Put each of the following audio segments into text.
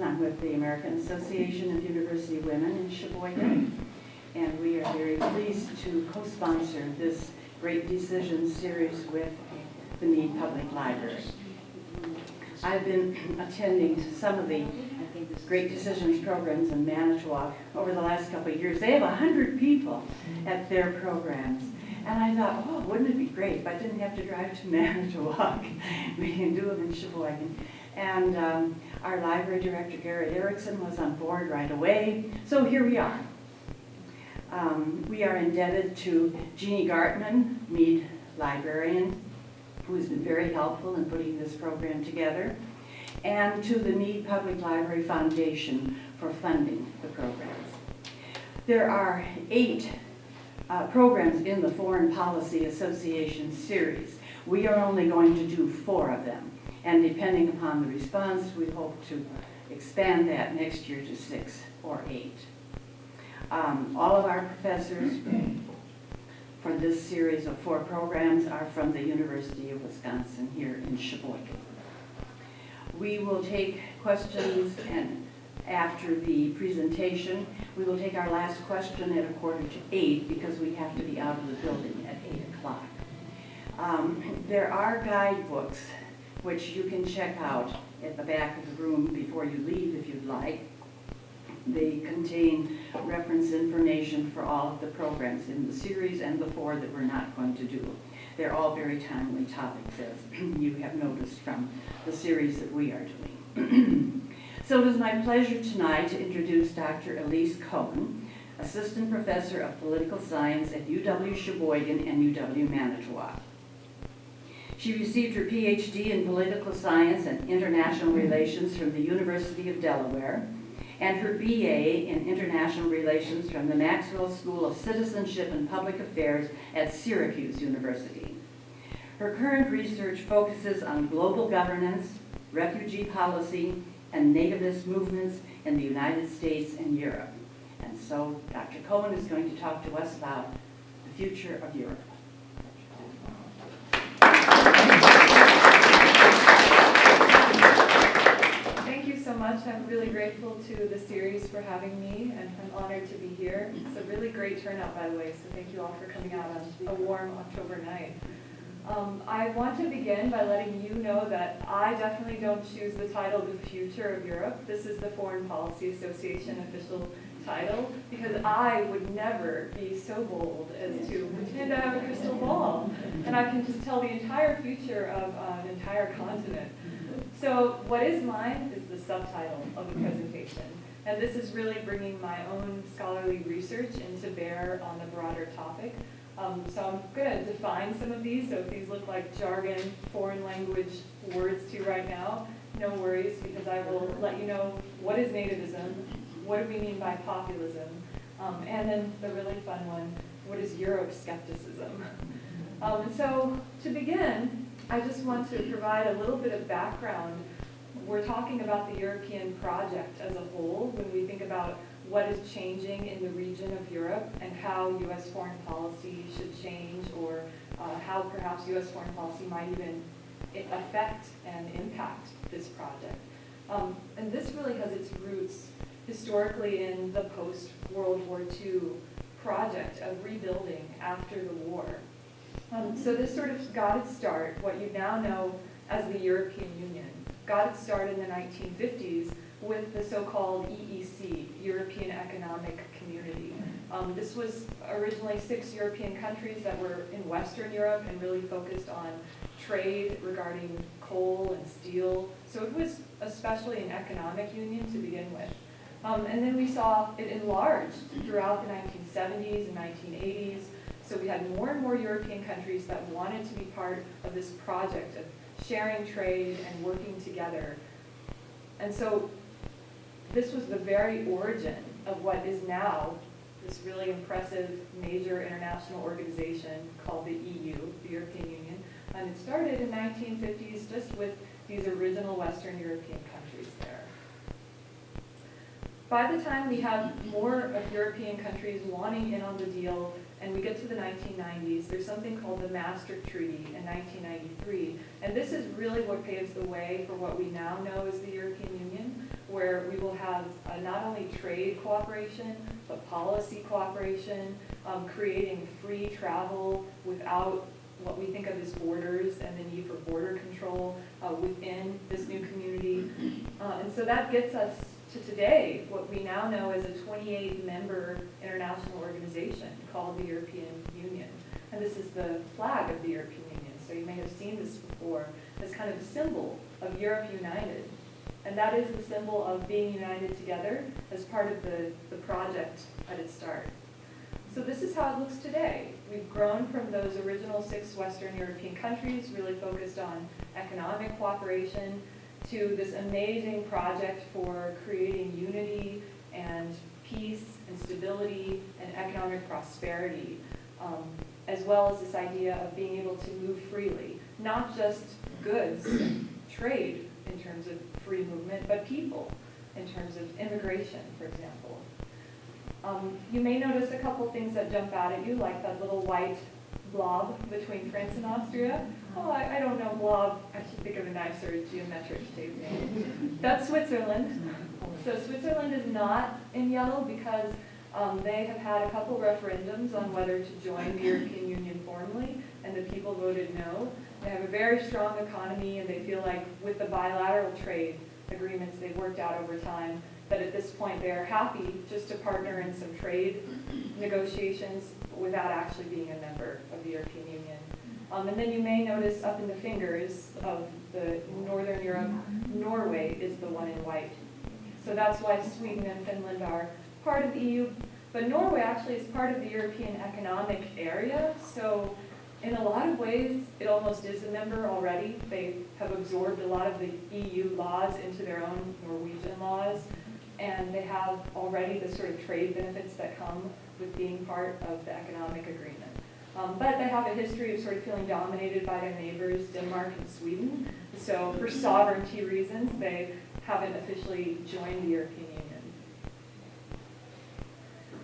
I'm with the American Association of University Women in Sheboygan, and we are very pleased to co-sponsor this Great Decisions series with the Mead Public Library. I've been attending some of the Great Decisions programs in Manitowoc over the last couple of years. They have 100 people at their programs. And I thought, oh, wouldn't it be great if I didn't have to drive to Manitowoc? We can do them in Sheboygan. And our library director, Garrett Erickson, was on board right away. So here we are. We are indebted to Jeannie Gartman, Mead librarian, who has been very helpful in putting this program together, and to the Mead Public Library Foundation for funding the programs. There are 8 programs in the Foreign Policy Association series. We are only going to do 4 of them. And depending upon the response, we hope to expand that next year to 6 or 8. All of our professors for this series of 4 programs are from the University of Wisconsin here in Sheboygan. We will take questions, and after the presentation, we will take our last question at 7:45 because we have to be out of the building at 8 o'clock. There are guidebooks which you can check out at the back of the room before you leave if you'd like. They contain reference information for all of the programs in the series and the 4 that we're not going to do. They're all very timely topics, as you have noticed from the series that we are doing. So it is my pleasure tonight to introduce Dr. Alise Coen, Assistant Professor of Political Science at UW-Sheboygan and UW-Manitowoc. She received her PhD in Political Science and International Relations from the University of Delaware and her BA in International Relations from the Maxwell School of Citizenship and Public Affairs at Syracuse University. Her current research focuses on global governance, refugee policy, and nativist movements in the United States and Europe. And so Dr. Coen is going to talk to us about the future of Europe. Thank you so much. I'm really grateful to the series for having me, and I'm honored to be here. It's a really great turnout, by the way, so thank you all for coming out on a warm October night. I want to begin by letting you know that I definitely don't choose the title The Future of Europe. This is the Foreign Policy Association official title, because I would never be so bold as to pretend I have a crystal ball and I can just tell the entire future of an entire continent. So what is mine is the subtitle of the presentation, and this is really bringing my own scholarly research into bear on the broader topic. So I'm going to define some of these, so if these look like jargon, foreign language words to you right now, no worries, because I will let you know what is nativism, what do we mean by populism, and then the really fun one, what is Euroscepticism? So to begin, I just want to provide a little bit of background. We're talking about the European project as a whole when we think about what is changing in the region of Europe and how U.S. foreign policy should change, or how perhaps U.S. foreign policy might even affect and impact this project. And this really has its roots historically in the post-World War II project of rebuilding after the war. So this sort of got its start, what you now know as the European Union, got its start in the 1950s with the so-called EEC, European Economic Community. This was originally 6 European countries that were in Western Europe and really focused on trade regarding coal and steel. So it was especially an economic union to begin with. And then we saw it enlarged throughout the 1970s and 1980s. So we had more and more European countries that wanted to be part of this project of sharing trade and working together. And so this was the very origin of what is now this really impressive major international organization called the EU, the European Union. And it started in the 1950s just with these original Western European countries there. By the time we have more of European countries wanting in on the deal, and we get to the 1990s, there's something called the Maastricht Treaty in 1993. And this is really what paves the way for what we now know as the European Union, where we will have not only trade cooperation, but policy cooperation, creating free travel without what we think of as borders and the need for border control within this new community. And so that gets us to today, what we now know as a 28-member international organization called the European Union. And this is the flag of the European Union. So you may have seen this before as kind of a symbol of Europe united. And that is the symbol of being united together as part of the project at its start. So this is how it looks today. We've grown from those original 6 Western European countries, really focused on economic cooperation, to this amazing project for creating unity and peace and stability and economic prosperity, as well as this idea of being able to move freely, not just goods, trade in terms of free movement, but people in terms of immigration, for example. You may notice a couple things that jump out at you, like that little white blob between France and Austria. Oh, I don't know, blob. I should think of a nicer geometric shape name. That's Switzerland. So Switzerland is not in yellow because they have had a couple referendums on whether to join the European Union formally, and the people voted no. They have a very strong economy, and they feel like with the bilateral trade agreements they've worked out over time, that at this point they are happy just to partner in some trade negotiations without actually being a member of the European Union. And then you may notice up in the fingers of the Northern Europe, Norway is the one in white. So that's why Sweden and Finland are part of the EU, but Norway actually is part of the European Economic Area, so in a lot of ways it almost is a member already. They have absorbed a lot of the EU laws into their own Norwegian laws, and they have already the sort of trade benefits that come with being part of the economic agreement. But they have a history of sort of feeling dominated by their neighbors, Denmark and Sweden. So for sovereignty reasons, they haven't officially joined the European Union.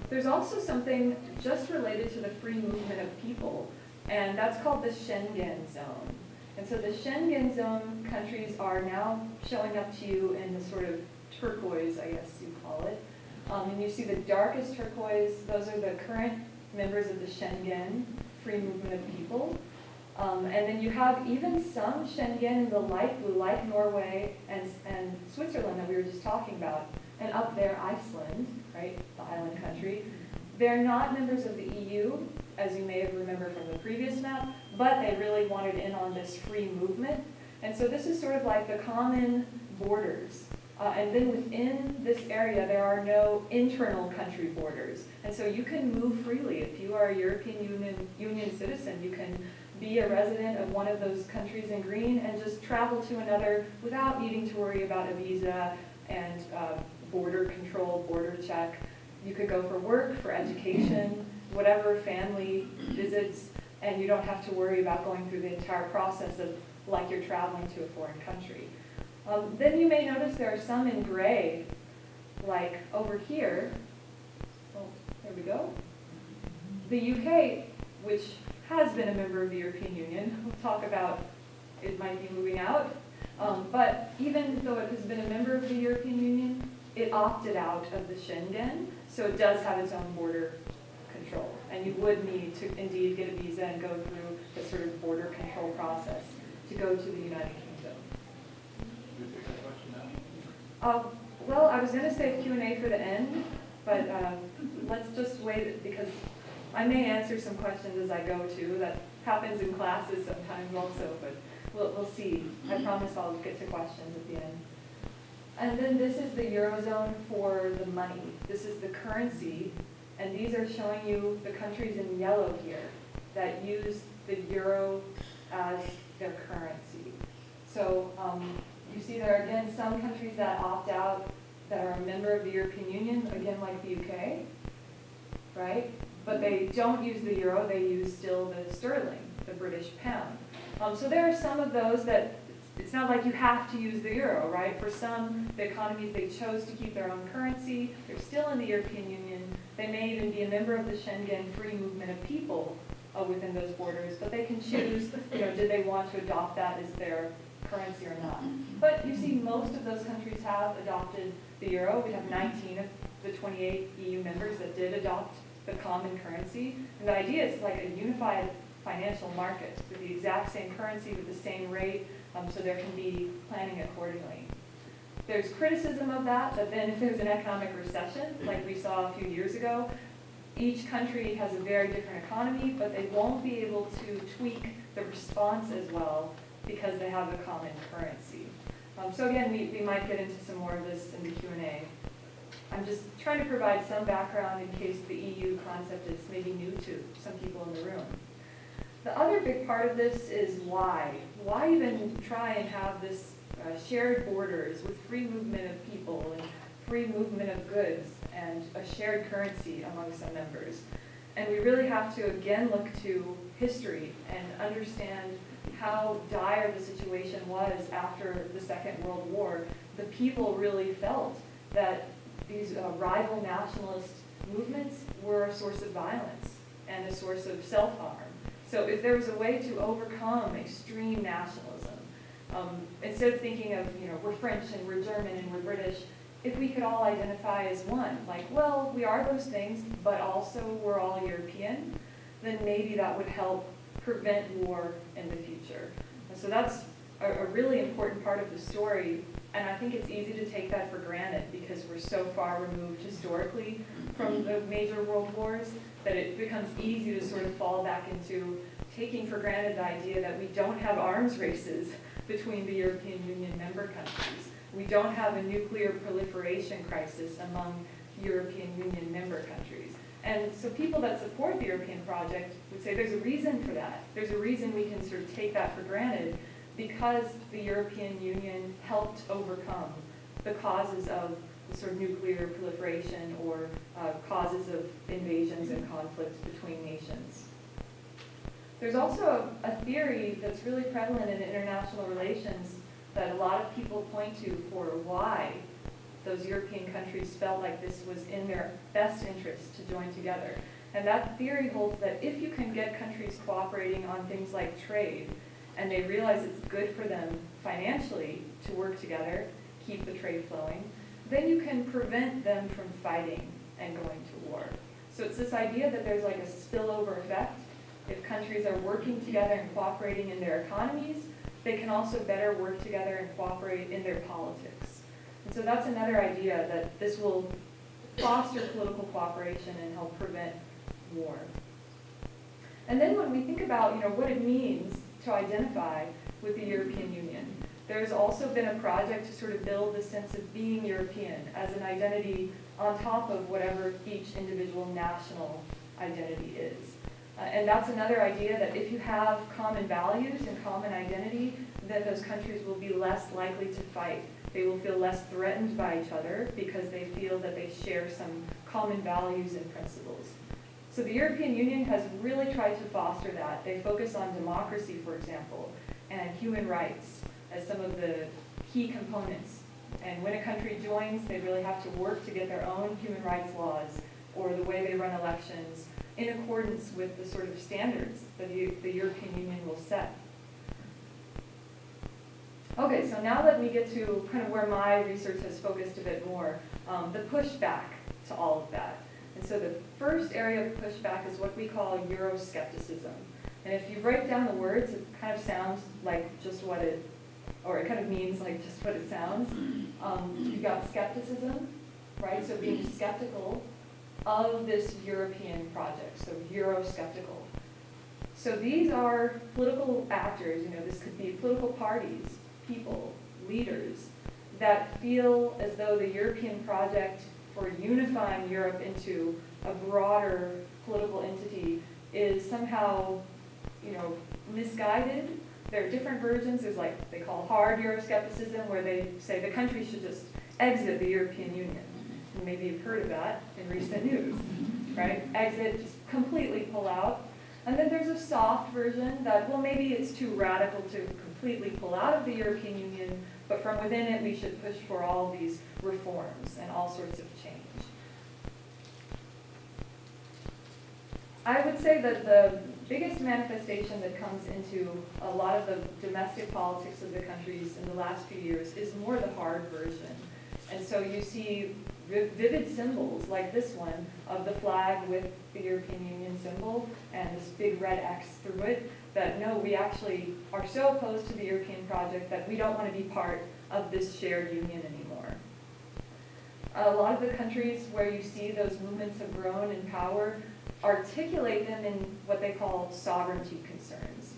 There's also something just related to the free movement of people, and that's called the Schengen zone. And so the Schengen zone countries are now showing up to you in the sort of turquoise, I guess you call it. And you see the darkest turquoise, those are the current members of the Schengen, free movement of people. And then you have even some Schengen in the light blue, like Norway and Switzerland that we were just talking about. And up there, Iceland, right, the island country. They're not members of the EU, as you may have remembered from the previous map, but they really wanted in on this free movement. And so this is sort of like the common borders. And then within this area, there are no internal country borders. And so you can move freely. If you are a European Union citizen, you can be a resident of one of those countries in green and just travel to another without needing to worry about a visa and border control, border check. You could go for work, for education, whatever, family visits, and you don't have to worry about going through the entire process of like you're traveling to a foreign country. Then you may notice there are some in gray, like over here. Oh, there we go. The UK, which has been a member of the European Union, we'll talk about it might be moving out, but even though it has been a member of the European Union, it opted out of the Schengen, so it does have its own border control. And you would need to indeed get a visa and go through the sort of border control process to go to the United Kingdom. Well, I was going to save Q&A for the end, but let's just wait because I may answer some questions as I go too. That happens in classes sometimes also, but we'll see. I promise I'll get to questions at the end. And then this is the Eurozone for the money. This is the currency, and these are showing you the countries in yellow here that use the euro as their currency. So you see there are, again, some countries that opt out that are a member of the European Union, again, like the UK, right? But they don't use the euro, they use still the sterling, the British pound. So there are some of those that it's not like you have to use the euro, right? For some, the economies, they chose to keep their own currency. They're still in the European Union. They may even be a member of the Schengen free movement of people within those borders, but they can choose, did they want to adopt that as their currency or not. But you see most of those countries have adopted the euro. We have 19 of the 28 EU members that did adopt the common currency. And the idea is like a unified financial market with the exact same currency with the same rate, so there can be planning accordingly. There's criticism of that then if there's an economic recession, like we saw a few years ago, each country has a very different economy, but they won't be able to tweak the response as well because they have a common currency. So again, we might get into some more of this in the Q&A. I'm just trying to provide some background in case the EU concept is maybe new to some people in the room. The other big part of this is why. Why even try and have this shared borders with free movement of people and free movement of goods and a shared currency among some members? And we really have to again look to history and understand how dire the situation was after the Second World War. The people really felt that these rival nationalist movements were a source of violence and a source of self-harm. So if there was a way to overcome extreme nationalism, instead of thinking of, we're French and we're German and we're British, if we could all identify as one, like, well, we are those things, but also we're all European, then maybe that would help prevent war in the future. And so that's a really important part of the story, and I think it's easy to take that for granted because we're so far removed historically from the major world wars that it becomes easy to sort of fall back into taking for granted the idea that we don't have arms races between the European Union member countries. We don't have a nuclear proliferation crisis among European Union member countries. And so people that support the European project would say there's a reason for that. There's a reason we can sort of take that for granted because the European Union helped overcome the causes of the sort of nuclear proliferation or causes of invasions and conflicts between nations. There's also a theory that's really prevalent in international relations that a lot of people point to for why those European countries felt like this was in their best interest to join together. And that theory holds that if you can get countries cooperating on things like trade, and they realize it's good for them financially to work together, keep the trade flowing, then you can prevent them from fighting and going to war. So it's this idea that there's like a spillover effect. If countries are working together and cooperating in their economies, they can also better work together and cooperate in their politics. And so that's another idea, that this will foster political cooperation and help prevent war. And then when we think about what it means to identify with the European Union, there's also been a project to sort of build the sense of being European as an identity on top of whatever each individual national identity is. And that's another idea, that if you have common values and common identity, then those countries will be less likely to fight. They will feel less threatened by each other because they feel that they share some common values and principles. So the European Union has really tried to foster that. They focus on democracy, for example, and human rights as some of the key components. And when a country joins, they really have to work to get their own human rights laws or the way they run elections in accordance with the sort of standards that the European Union will set. Okay, so now let me get to kind of where my research has focused a bit more, the pushback to all of that. And so the first area of pushback is what we call Euroscepticism. And if you break down the words, it kind of sounds like just what it, or it kind of means like just what it sounds. You've got skepticism, right? So being skeptical of this European project, so Eurosceptical. So these are political actors, this could be political parties, people, leaders, that feel as though the European project for unifying Europe into a broader political entity is somehow, misguided. There are different versions. There's like, they call hard Euroscepticism, where they say the country should just exit the European Union. And maybe you've heard of that in recent news, right? Exit, just completely pull out. And then there's a soft version that, well, maybe it's too radical to completely pull out of the European Union, but from within it we should push for all these reforms and all sorts of change. I would say that the biggest manifestation that comes into a lot of the domestic politics of the countries in the last few years is more the hard version. And so you see vivid symbols like this one of the flag with the European Union symbol and this big red X through it, that no, we actually are so opposed to the European project that we don't want to be part of this shared union anymore. A lot of the countries where you see those movements have grown in power articulate them in what they call sovereignty concerns.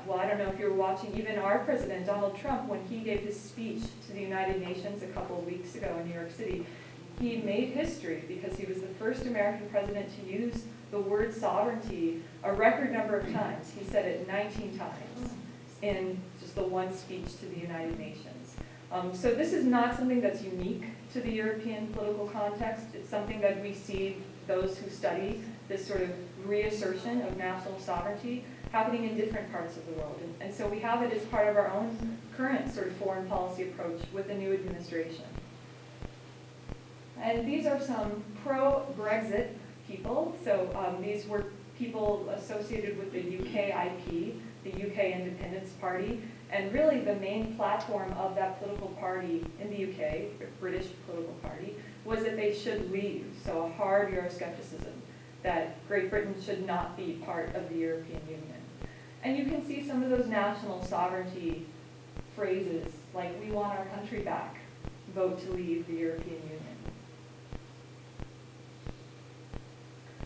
Well, I don't know if you were watching, even our president, Donald Trump, when he gave his speech to the United Nations a couple of weeks ago in New York City, he made history because he was the first American president to use the word sovereignty a record number of times. He said it 19 times in just the one speech to the United Nations. So this is not something that's unique to the European political context. It's something that we see those who study this sort of reassertion of national sovereignty happening in different parts of the world. And so we have it as part of our own current sort of foreign policy approach with the new administration. And these are some pro-Brexit people. So these were people associated with the UKIP, the UK Independence Party. And really the main platform of that political party in the UK, the British political party, was that they should leave. So a hard Euroscepticism, that Great Britain should not be part of the European Union. And you can see some of those national sovereignty phrases, like we want our country back, vote to leave the European Union.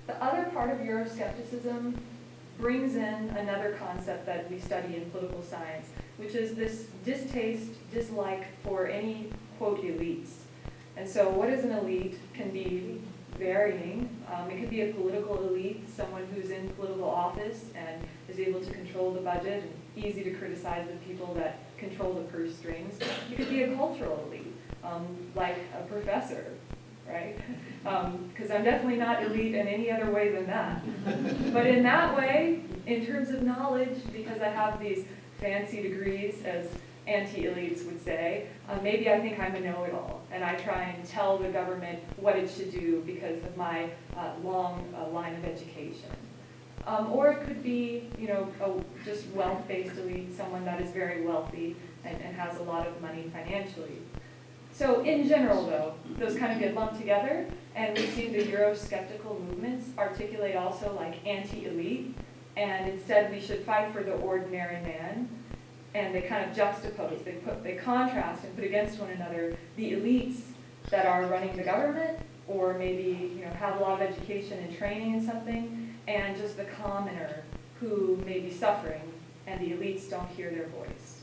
The other part of Euroscepticism brings in another concept that we study in political science, which is this distaste, dislike for any, quote, elites. And so what is an elite can be varying. It could be a political elite, someone who's in political office and is able to control the budget and easy to criticize the people that control the purse strings. It could be a cultural elite, like a professor, right? Because I'm definitely not elite in any other way than that. But in that way, in terms of knowledge, because I have these fancy degrees, as anti-elites would say, maybe I think I'm a know-it-all, and I try and tell the government what it should do because of my long line of education. Or it could be, you know, a just wealth-based elite, someone that is very wealthy and has a lot of money financially. So in general, though, those kind of get lumped together, and we see the Eurosceptical movements articulate also like anti-elite, and instead we should fight for the ordinary man. And they kind of juxtapose, they contrast and put against one another the elites that are running the government, or maybe, you know, have a lot of education and training in something, and just the commoner who may be suffering, and the elites don't hear their voice.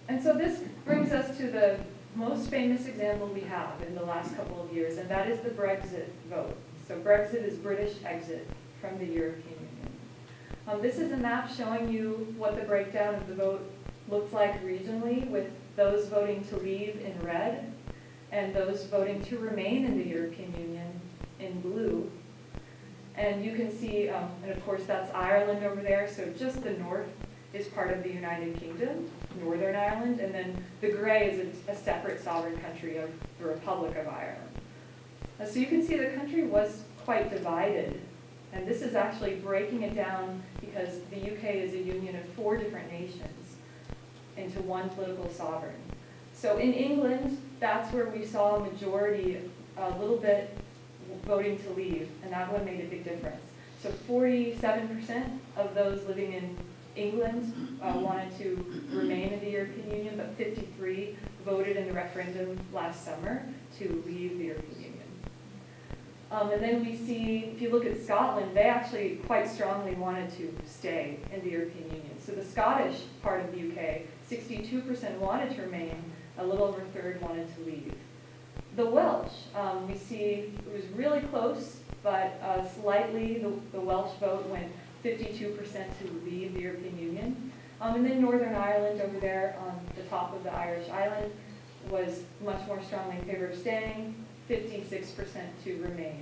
And so this brings us to the most famous example we have in the last couple of years, and that is the Brexit vote. So Brexit is British exit from the European Union. This is a map showing you what the breakdown of the vote looks like regionally, with those voting to leave in red and those voting to remain in the European Union in blue. And you can see, and of course that's Ireland over there, so just the north is part of the United Kingdom, Northern Ireland, and then the gray is a separate sovereign country of the Republic of Ireland. So you can see the country was quite divided. And this is actually breaking it down because the UK is a union of 4 different nations into one political sovereign. So in England, that's where we saw a majority, a little bit voting to leave, and that one made a big difference. So 47% of those living in England wanted to remain in the European Union, but 53% voted in the referendum last summer to leave the European Union. And then we see, if you look at Scotland, they actually quite strongly wanted to stay in the European Union. So the Scottish part of the UK, 62% wanted to remain, a little over a third wanted to leave. The Welsh, we see it was really close, but slightly the Welsh vote went 52% to leave the European Union. And then Northern Ireland over there on the top of the Irish island was much more strongly in favor of staying, 56% to remain.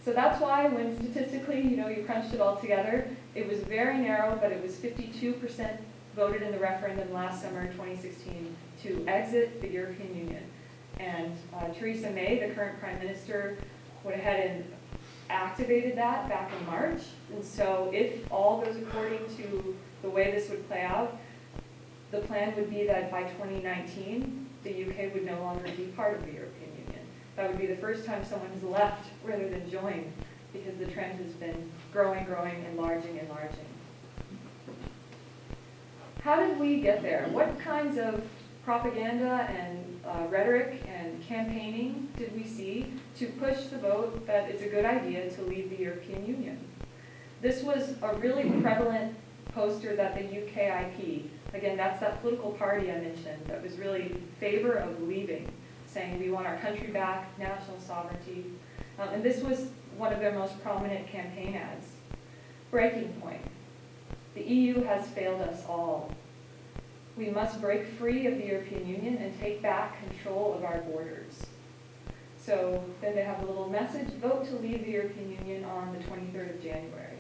So that's why when statistically, you crunched it all together, it was very narrow, but it was 52% voted in the referendum last summer, 2016, to exit the European Union. And Theresa May, the current Prime Minister, went ahead and activated that back in March. And so if all goes according to the way this would play out, the plan would be that by 2019, the UK would no longer be part of the European Union. That would be the first time someone has left rather than joined, because the trend has been growing, enlarging. How did we get there? What kinds of propaganda and rhetoric and campaigning did we see to push the vote that it's a good idea to leave the European Union? This was a really prevalent poster that the UKIP, again, that's that political party I mentioned, that was really in favor of leaving, saying we want our country back, national sovereignty. And this was one of their most prominent campaign ads. Breaking point. The EU has failed us all. We must break free of the European Union and take back control of our borders. So then they have a little message, vote to leave the European Union on the 23rd of January.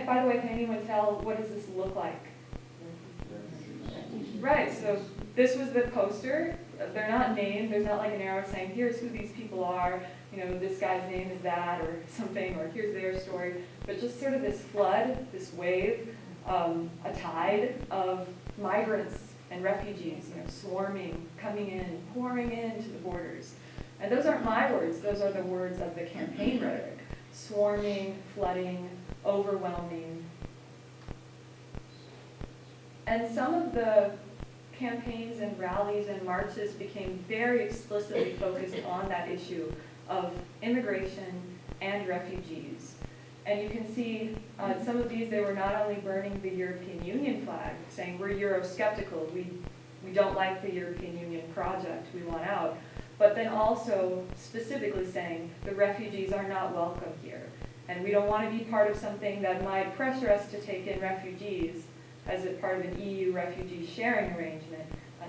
By the way, can anyone tell, what does this look like? Right, so this was the poster. They're not named. There's not like an arrow saying, here's who these people are, this guy's name is that, or something, or here's their story. But just sort of this flood, this wave, a tide of migrants and refugees, swarming, coming in, pouring into the borders. And those aren't my words. Those are the words of the campaign rhetoric. Swarming, flooding, overwhelming. And some of the campaigns and rallies and marches became very explicitly focused on that issue of immigration and refugees. And you can see some of these, they were not only burning the European Union flag, saying we're Eurosceptical, we don't like the European Union project, we want out, but then also specifically saying the refugees are not welcome here. And we don't want to be part of something that might pressure us to take in refugees as a part of an EU refugee sharing arrangement.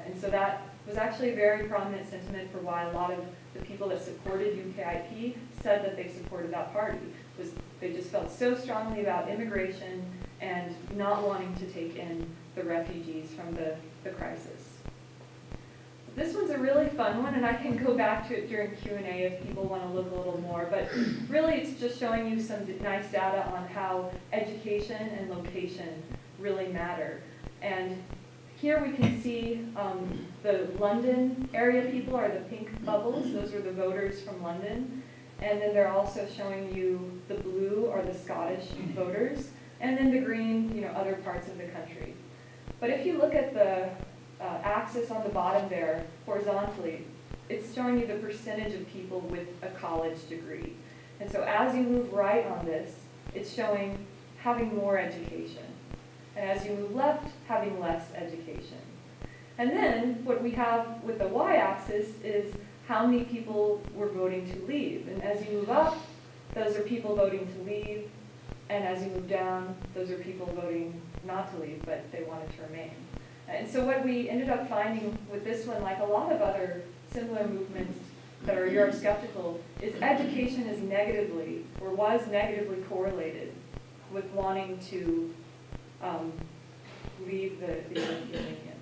And so that was actually a very prominent sentiment for why a lot of the people that supported UKIP said that they supported that party. Was they just felt so strongly about immigration and not wanting to take in the refugees from the crisis. This one's a really fun one, and I can go back to it during Q&A if people want to look a little more, but really it's just showing you some nice data on how education and location really matter. And here we can see the London area people are the pink bubbles. Those are the voters from London. And then they're also showing you the blue are the Scottish voters, and then the green, other parts of the country. But if you look at the axis on the bottom there, horizontally, it's showing you the percentage of people with a college degree. And so as you move right on this, it's showing having more education. And as you move left, having less education. And then what we have with the y-axis is how many people were voting to leave. And as you move up, those are people voting to leave. And as you move down, those are people voting not to leave, but they wanted to remain. And so what we ended up finding with this one, like a lot of other similar movements that are Eurosceptical, is education is negatively, or was negatively correlated with wanting to leave the European Union.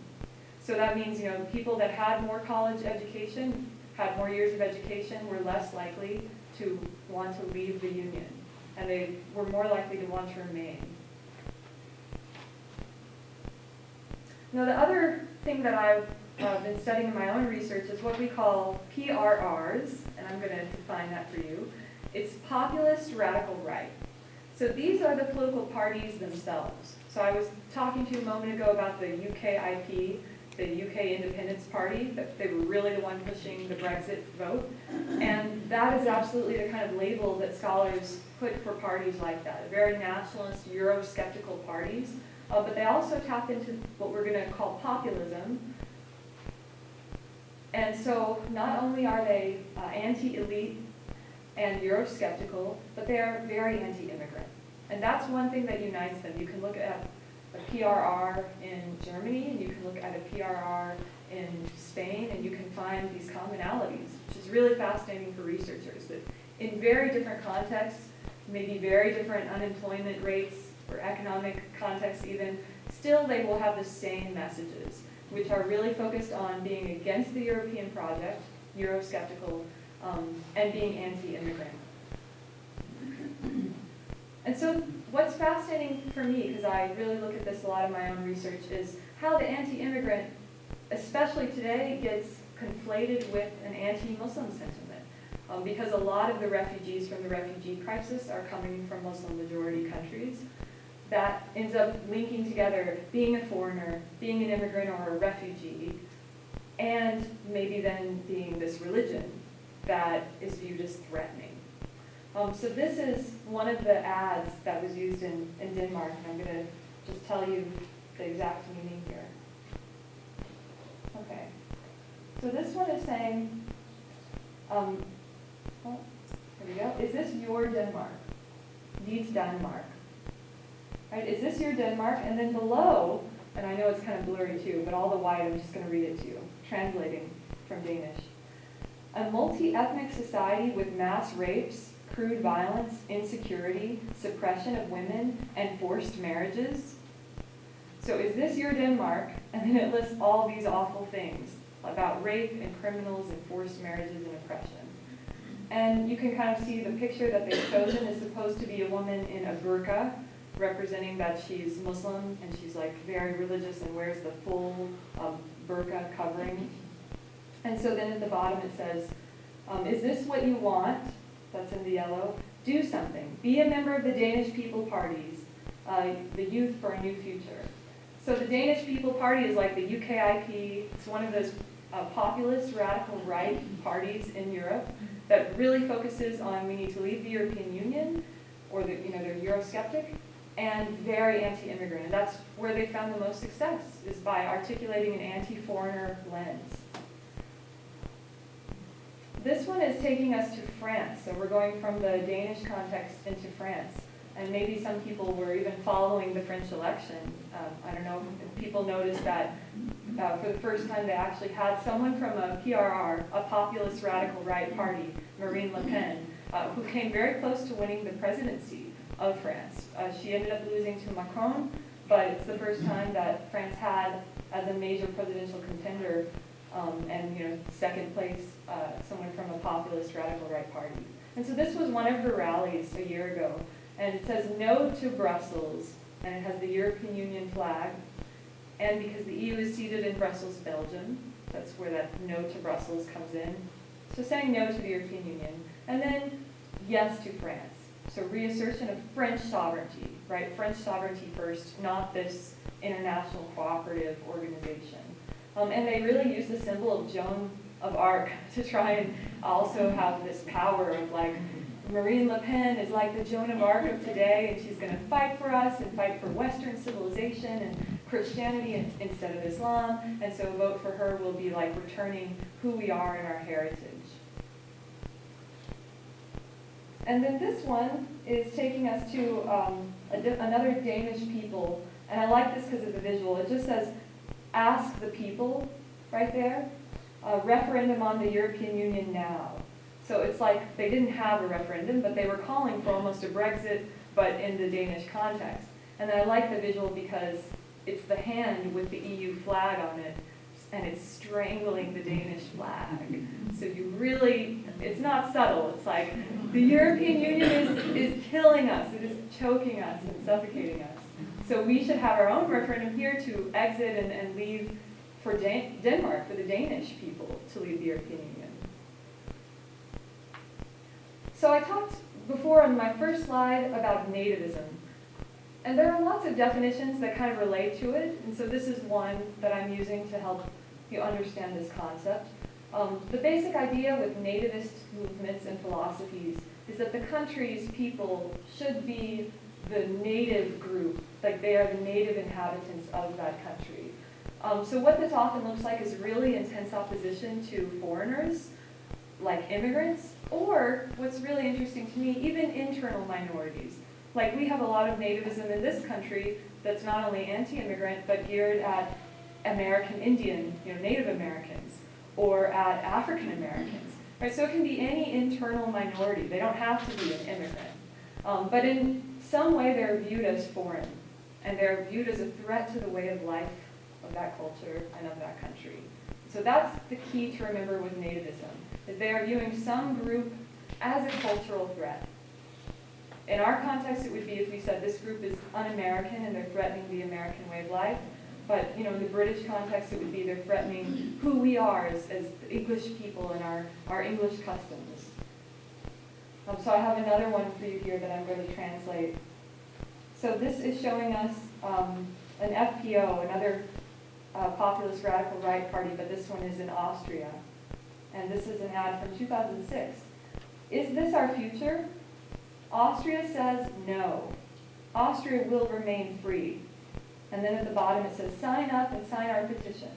So that means, people that had more college education, had more years of education, were less likely to want to leave the Union. And they were more likely to want to remain. Now, the other thing that I've been studying in my own research is what we call PRRs, and I'm going to define that for you. It's populist radical right. So these are the political parties themselves. So I was talking to you a moment ago about the UKIP, the UK Independence Party, that they were really the one pushing the Brexit vote. And that is absolutely the kind of label that scholars put for parties like that, very nationalist, Eurosceptical parties. But they also tap into what we're going to call populism. And so not only are they anti-elite and Eurosceptical, but they are very anti-immigrant. And that's one thing that unites them. You can look at a PRR in Germany, and you can look at a PRR in Spain, and you can find these commonalities, which is really fascinating for researchers, that in very different contexts, maybe very different unemployment rates or economic contexts even, still they will have the same messages, which are really focused on being against the European project, Eurosceptical, and being anti-immigrant. And so what's fascinating for me, because I really look at this a lot in my own research, is how the anti-immigrant, especially today, gets conflated with an anti-Muslim sentiment. Because a lot of the refugees from the refugee crisis are coming from Muslim-majority countries. That ends up linking together being a foreigner, being an immigrant or a refugee, and maybe then being this religion that is viewed as threatening. So this is one of the ads that was used in Denmark, and I'm going to just tell you the exact meaning here. Okay. So this one is saying, oh, here we go. Is this your Denmark? Dit Danmark. Right, is this your Denmark? And then below, and I know it's kind of blurry too, but all the white, I'm just going to read it to you, translating from Danish. A multi-ethnic society with mass rapes, crude violence, insecurity, suppression of women, and forced marriages. So is this your Denmark? And then it lists all these awful things about rape and criminals and forced marriages and oppression. And you can kind of see the picture that they've chosen is supposed to be a woman in a burqa, representing that she's Muslim and she's like very religious and wears the full burqa covering. And so then at the bottom it says, is this what you want? That's in the yellow. Do something. Be a member of the Danish People Parties, the Youth for a New Future. So the Danish People Party is like the UKIP. It's one of those populist radical right parties in Europe that really focuses on we need to leave the European Union, or they're Eurosceptic, and very anti-immigrant. And that's where they found the most success, is by articulating an anti-foreigner lens. This one is taking us to France, so we're going from the Danish context into France. And maybe some people were even following the French election. I don't know if people noticed that for the first time they actually had someone from a PRR, a populist radical right party, Marine Le Pen, who came very close to winning the presidency of France. She ended up losing to Macron, but it's the first time that France had, as a major presidential contender, and second place, someone from a populist radical right party. And so this was one of her rallies a year ago, and it says no to Brussels, and it has the European Union flag, and because the EU is seated in Brussels, Belgium, that's where that no to Brussels comes in. So saying no to the European Union, and then yes to France. So reassertion of French sovereignty, right? French sovereignty first, not this international cooperative organization. And they really use the symbol of Joan of Arc to try and also have this power of like, Marine Le Pen is like the Joan of Arc of today, and she's going to fight for us and fight for Western civilization and Christianity instead of Islam. And so a vote for her will be like returning who we are in our heritage. And then this one is taking us to another Danish people. And I like this because of the visual. It just says, ask the people right there. Referendum on the European Union now. So it's like they didn't have a referendum, but they were calling for almost a Brexit, but in the Danish context. And I like the visual because it's the hand with the EU flag on it, and it's strangling the Danish flag. So you really, it's not subtle. It's like the European Union is killing us. It is choking us and suffocating us. So we should have our own referendum here to exit and leave for Denmark, for the Danish people to leave the European Union. So I talked before on my first slide about nativism. And there are lots of definitions that kind of relate to it. And so this is one that I'm using to help you understand this concept. The basic idea with nativist movements and philosophies is that the country's people should be the native group, like they are the native inhabitants of that country. So what this often looks like is really intense opposition to foreigners, like immigrants, or what's really interesting to me, even internal minorities. Like we have a lot of nativism in this country that's not only anti-immigrant, but geared at American Indian, Native Americans, or at African Americans. Right? So it can be any internal minority. They don't have to be an immigrant. But in some way they're viewed as foreign, and they're viewed as a threat to the way of life of that culture and of that country. So that's the key to remember with nativism, is they are viewing some group as a cultural threat. In our context, it would be if we said this group is un-American and they're threatening the American way of life. But in the British context, it would be they're threatening who we are as English people and our English customs. So I have another one for you here that I'm going to translate. So this is showing us an FPO, another populist radical right party, but this one is in Austria. And this is an ad from 2006. Is this our future? Austria says no. Austria will remain free. And then at the bottom it says, sign up and sign our petition.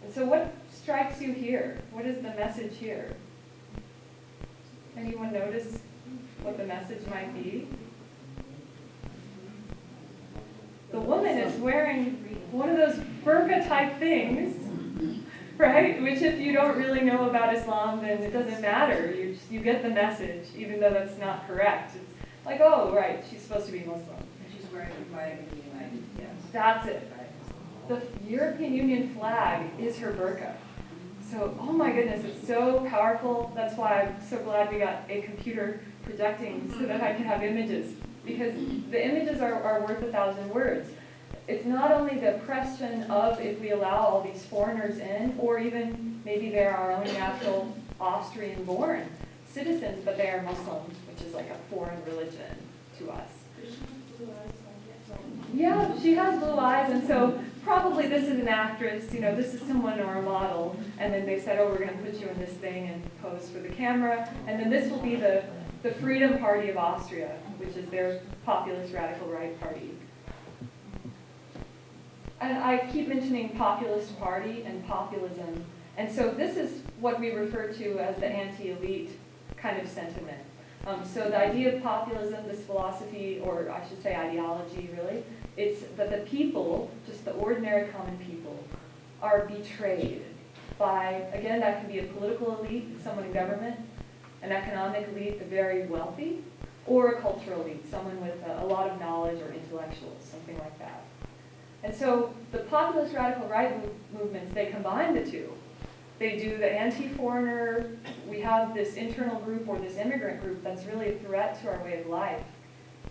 And so what strikes you here? What is the message here? Anyone notice what the message might be? The woman is wearing one of those burqa type things, right? Which if you don't really know about Islam, then it doesn't matter. You get the message, even though that's not correct. It's like, oh, right, she's supposed to be Muslim. And she's wearing a flag in the United States. That's it. The European Union flag is her burqa. So, oh my goodness, it's so powerful. That's why I'm so glad we got a computer projecting so that I can have images. Because the images are worth 1,000 words. It's not only the question of if we allow all these foreigners in, or even maybe they're our own natural Austrian-born citizens, but they are Muslims, which is like a foreign religion to us. Yeah, she has blue eyes, and so probably this is an actress, this is someone or a model, and then they said, oh, we're going to put you in this thing and pose for the camera, and then this will be the Freedom Party of Austria, which is their populist radical right party. And I keep mentioning populist party and populism, and so this is what we refer to as the anti-elite kind of sentiment. So the idea of populism, this philosophy, or I should say ideology really, it's that the people, just the ordinary common people, are betrayed by, again, that can be a political elite, someone in government, an economic elite, the very wealthy, or a cultural elite, someone with a lot of knowledge or intellectuals, something like that. And so the populist radical right movements, they combine the two. They do the anti-foreigner, we have this internal group or this immigrant group that's really a threat to our way of life.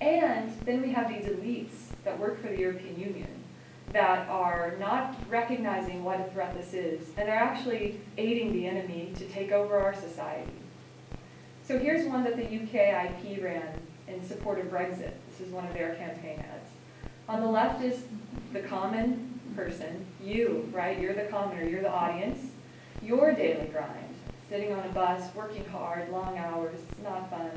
And then we have these elites that work for the European Union that are not recognizing what a threat this is, and are actually aiding the enemy to take over our society. So here's one that the UKIP ran in support of Brexit. This is one of their campaign ads. On the left is the common person, you, right? You're the commoner, you're the audience. Your daily grind, sitting on a bus, working hard, long hours, it's not fun,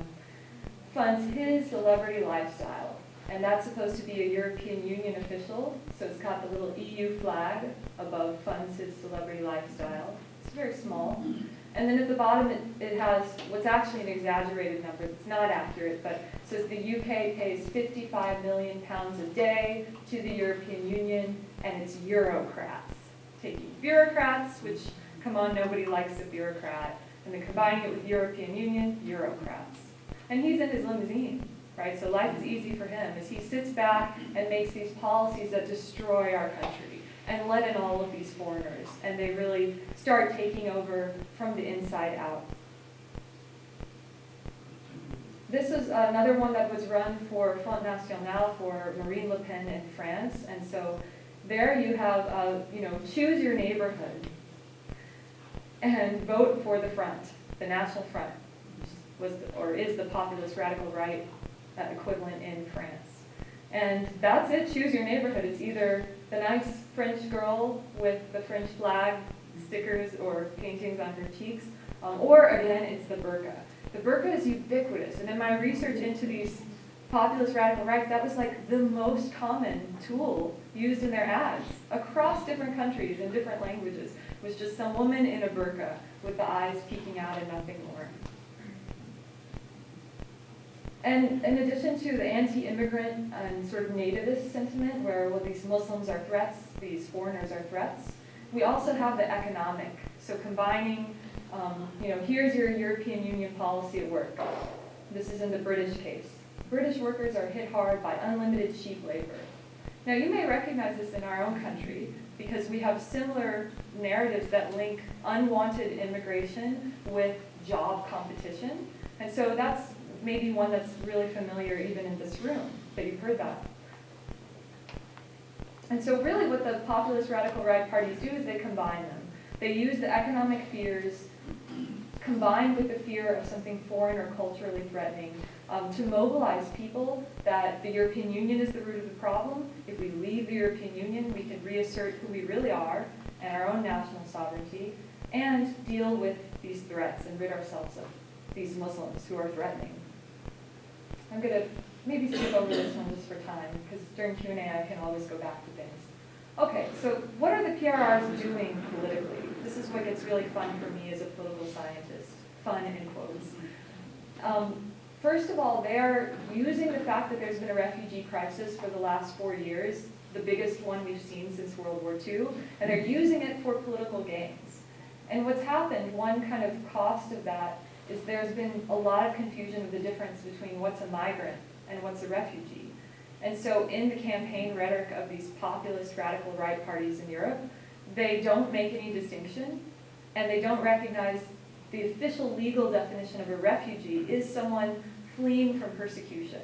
funds his celebrity lifestyle. And that's supposed to be a European Union official, so it's got the little EU flag above, funds his celebrity lifestyle. It's very small. And then at the bottom it has what's actually an exaggerated number. It's not accurate, but it says the UK pays £55 million a day to the European Union, and it's Eurocrats. Taking bureaucrats, which, come on, nobody likes a bureaucrat, and then combining it with European Union, Eurocrats. And he's in his limousine, right? So life is easy for him as he sits back and makes these policies that destroy our country and let in all of these foreigners. And they really start taking over from the inside out. This is another one that was run for Front National for Marine Le Pen in France. And so there you have, choose your neighborhood and vote for the front, the National Front, is the populist radical right equivalent in France. And that's it, choose your neighborhood. It's either the nice French girl with the French flag stickers or paintings on her cheeks, or again, it's the burqa. The burqa is ubiquitous, and in my research into these populist radical rights, that was like the most common tool used in their ads across different countries in different languages, was just some woman in a burqa with the eyes peeking out and nothing more. And in addition to the anti-immigrant and sort of nativist sentiment, where these Muslims are threats, these foreigners are threats, we also have the economic. So combining Here's your European Union policy at work. This is in the British case. British workers are hit hard by unlimited cheap labor. Now, you may recognize this in our own country because we have similar narratives that link unwanted immigration with job competition. And so that's maybe one that's really familiar even in this room, that you've heard that. And so really what the populist radical right parties do is they combine them. They use the economic fears combined with the fear of something foreign or culturally threatening to mobilize people that the European Union is the root of the problem. If we leave the European Union, we can reassert who we really are and our own national sovereignty and deal with these threats and rid ourselves of these Muslims who are threatening. I'm going to maybe skip over this one just for time, because during Q&A I can always go back to things. Okay, so what are the PRRs doing politically? This is what gets really fun for me as a political scientist. Fun in quotes. First of all, they are using the fact that there's been a refugee crisis for the last 4 years, the biggest one we've seen since World War II, and they're using it for political gains. And what's happened, one kind of cost of that, is there's been a lot of confusion of the difference between what's a migrant and what's a refugee. And so in the campaign rhetoric of these populist radical right parties in Europe, they don't make any distinction, and they don't recognize the official legal definition of a refugee is someone fleeing from persecution.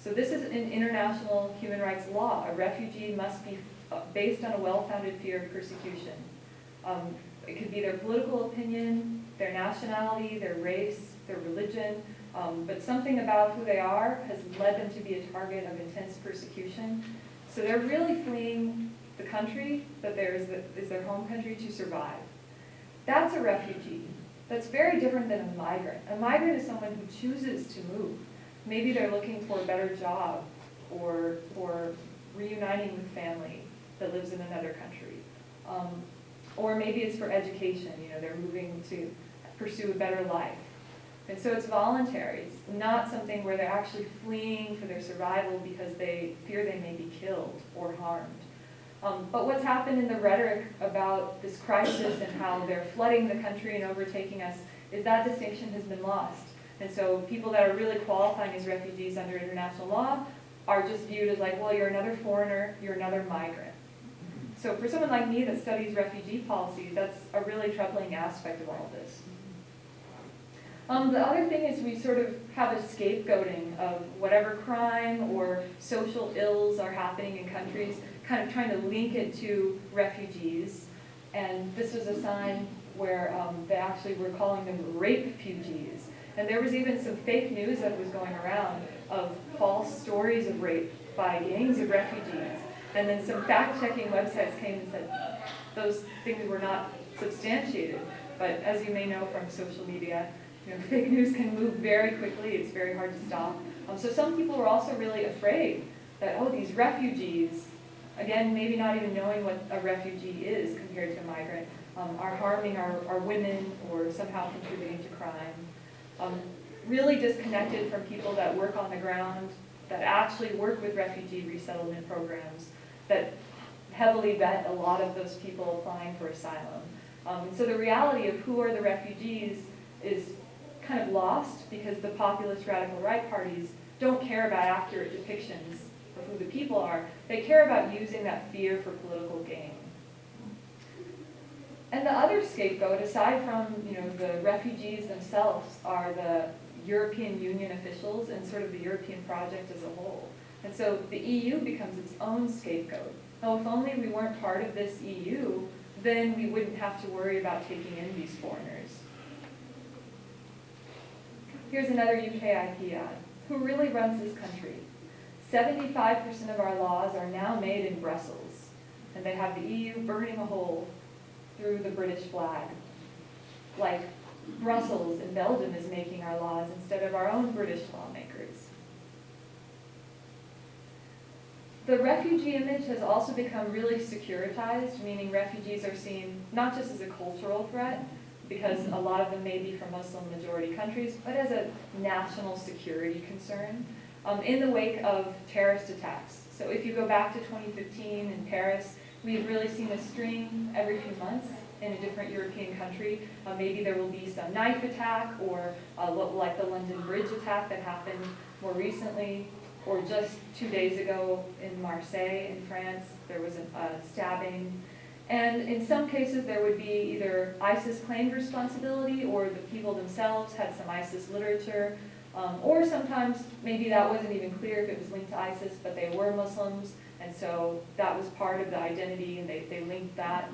So this is in international human rights law. A refugee must be based on a well-founded fear of persecution. It could be their political opinion, their nationality, their race, their religion, but something about who they are has led them to be a target of intense persecution. So they're really fleeing the country that is their home country to survive. That's a refugee. That's very different than a migrant. A migrant is someone who chooses to move. Maybe they're looking for a better job or reuniting with family that lives in another country. Or maybe it's for education. They're moving to pursue a better life. And so it's voluntary. It's not something where they're actually fleeing for their survival because they fear they may be killed or harmed. But what's happened in the rhetoric about this crisis and how they're flooding the country and overtaking us is that distinction has been lost. And so people that are really qualifying as refugees under international law are just viewed as like, well, you're another foreigner, you're another migrant. So for someone like me that studies refugee policy, that's a really troubling aspect of all of this. The other thing is we sort of have a scapegoating of whatever crime or social ills are happening in countries, kind of trying to link it to refugees. And this was a sign where they actually were calling them rape-fugees. And there was even some fake news that was going around of false stories of rape by gangs of refugees. And then some fact-checking websites came and said those things were not substantiated. But as you may know from social media, fake news can move very quickly. It's very hard to stop. So some people were also really afraid that, oh, these refugees, again, maybe not even knowing what a refugee is compared to a migrant, are harming our women or somehow contributing to crime. Really disconnected from people that work on the ground, that actually work with refugee resettlement programs, that heavily vet a lot of those people applying for asylum. So the reality of who are the refugees is kind of lost because the populist radical right parties don't care about accurate depictions of who the people are. They care about using that fear for political gain. And the other scapegoat, aside from the refugees themselves, are the European Union officials and sort of the European project as a whole. And so the EU becomes its own scapegoat. Oh, if only we weren't part of this EU, then we wouldn't have to worry about taking in these foreigners. Here's another UKIP ad. Who really runs this country? 75% of our laws are now made in Brussels, and they have the EU burning a hole through the British flag. Like Brussels and Belgium is making our laws instead of our own British lawmakers. The refugee image has also become really securitized, meaning refugees are seen not just as a cultural threat, because a lot of them may be from Muslim majority countries, but as a national security concern in the wake of terrorist attacks. So if you go back to 2015 in Paris, we've really seen a string every few months in a different European country. Maybe there will be some knife attack, or like the London Bridge attack that happened more recently, or just 2 days ago in Marseille in France, there was a stabbing. And in some cases, there would be either ISIS claimed responsibility, or the people themselves had some ISIS literature, or sometimes maybe that wasn't even clear if it was linked to ISIS, but they were Muslims, and so that was part of the identity, and they linked that.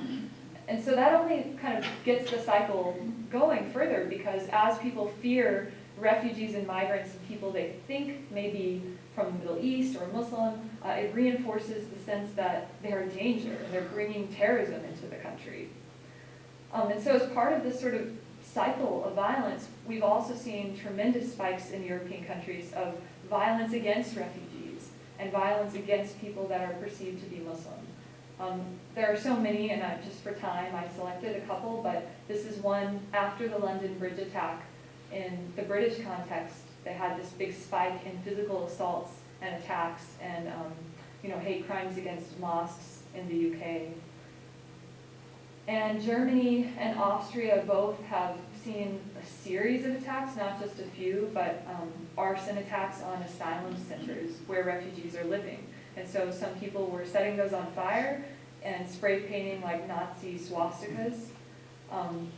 And so that only kind of gets the cycle going further, because as people fear refugees and migrants and people they think may be from the Middle East or Muslim, it reinforces the sense that they're a danger, and they're bringing terrorism into the country. And so as part of this sort of cycle of violence, we've also seen tremendous spikes in European countries of violence against refugees and violence against people that are perceived to be Muslim. There are so many, and just for time, I selected a couple, but this is one after the London Bridge attack. In the British context, they had this big spike in physical assaults and attacks and hate crimes against mosques in the UK. And Germany and Austria both have seen a series of attacks, not just a few, but arson attacks on asylum centers where refugees are living. And so some people were setting those on fire and spray painting like Nazi swastikas.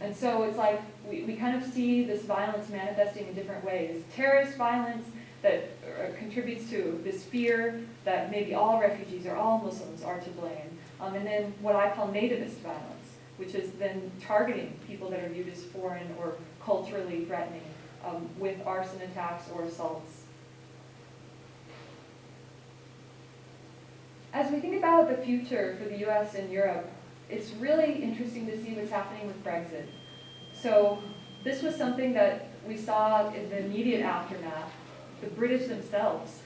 And so it's like we kind of see this violence manifesting in different ways. Terrorist violence that contributes to this fear that maybe all refugees or all Muslims are to blame. And then what I call nativist violence, which is then targeting people that are viewed as foreign or culturally threatening with arson attacks or assaults. As we think about the future for the US and Europe, it's really interesting to see what's happening with Brexit. So this was something that we saw in the immediate aftermath. The British themselves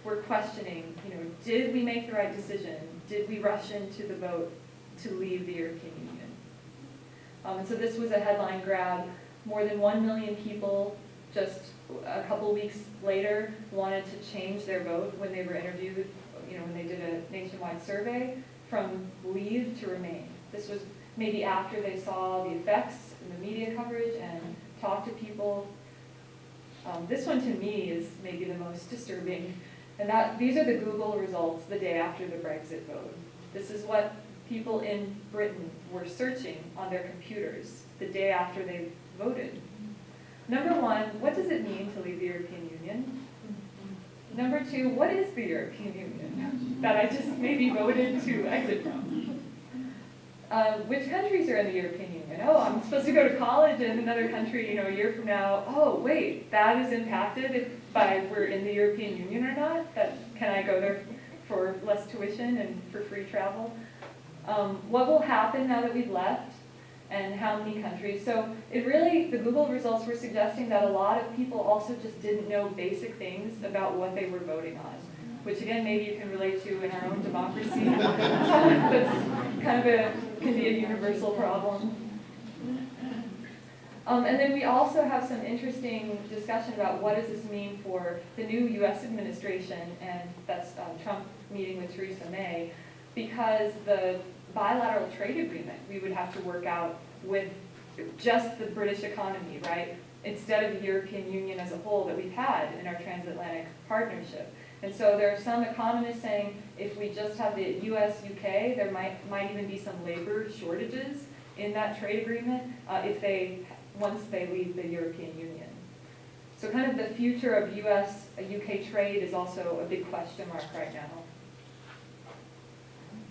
were questioning, did we make the right decision? Did we rush into the vote to leave the European Union? And so this was a headline grab. More than 1 million people just a couple weeks later wanted to change their vote when they were interviewed, when they did a nationwide survey, from leave to remain. This was maybe after they saw the effects in the media coverage and talked to people. This one to me is maybe the most disturbing. And these are the Google results the day after the Brexit vote. This is what people in Britain were searching on their computers the day after they voted. Number one, what does it mean to leave the European Union? Number two, what is the European Union that I just maybe voted to exit from? Which countries are in the European Union? Oh, I'm supposed to go to college in another country, a year from now. Oh, wait, that is impacted by we're in the European Union or not? Can I go there for less tuition and for free travel? What will happen now that we've left? And how many countries? So the Google results were suggesting that a lot of people also just didn't know basic things about what they were voting on, which again, maybe you can relate to in our own democracy. That's kind of can be a universal problem. And then we also have some interesting discussion about what does this mean for the new US administration, and that's Trump meeting with Theresa May, because the bilateral trade agreement we would have to work out with just the British economy, right? Instead of the European Union as a whole that we've had in our transatlantic partnership. And so there are some economists saying if we just have the US-UK, there might even be some labor shortages in that trade agreement once they leave the European Union. So kind of the future of US-UK trade is also a big question mark right now.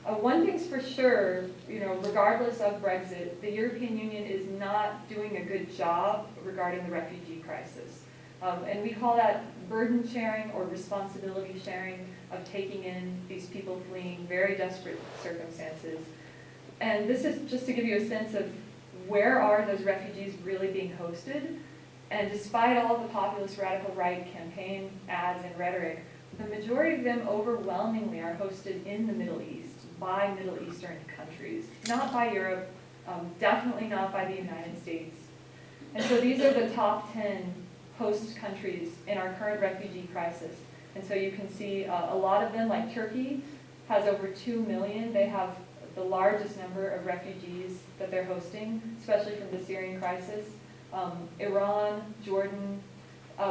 One thing's for sure, regardless of Brexit, the European Union is not doing a good job regarding the refugee crisis. And we call that burden sharing or responsibility sharing of taking in these people fleeing very desperate circumstances. And this is just to give you a sense of where are those refugees really being hosted. And despite all the populist radical right campaign ads and rhetoric, the majority of them overwhelmingly are hosted in the Middle East by Middle Eastern countries, not by Europe, definitely not by the United States. And so these are the top 10 host countries in our current refugee crisis. And so you can see a lot of them, like Turkey, has over 2 million. They have the largest number of refugees that they're hosting, especially from the Syrian crisis. Iran, Jordan,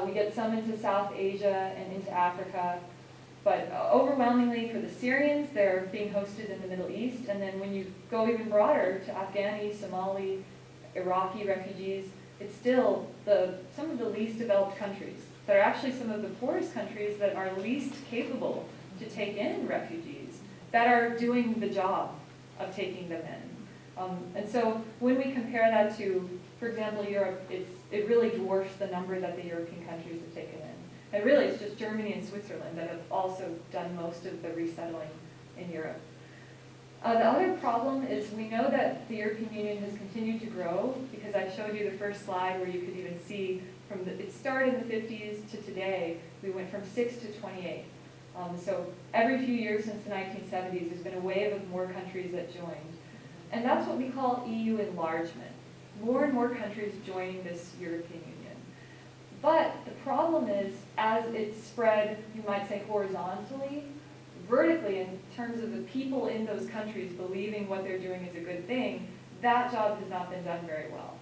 we get some into South Asia and into Africa, but overwhelmingly for the Syrians, they're being hosted in the Middle East, and then when you go even broader to Afghani, Somali, Iraqi refugees, it's still some of the least developed countries that are actually some of the poorest countries that are least capable to take in refugees that are doing the job of taking them in. And so when we compare that to, for example, Europe, it really dwarfs the number that the European countries have taken in. And really, it's just Germany and Switzerland that have also done most of the resettling in Europe. The other problem is we know that the European Union has continued to grow, because I showed you the first slide where you could even see from it started in the 50s to today, we went from 6 to 28. So every few years since the 1970s, there's been a wave of more countries that joined. And that's what we call EU enlargement. More and more countries joining this European Union. But the problem is, as it's spread, you might say horizontally, vertically in terms of the people in those countries believing what they're doing is a good thing, that job has not been done very well.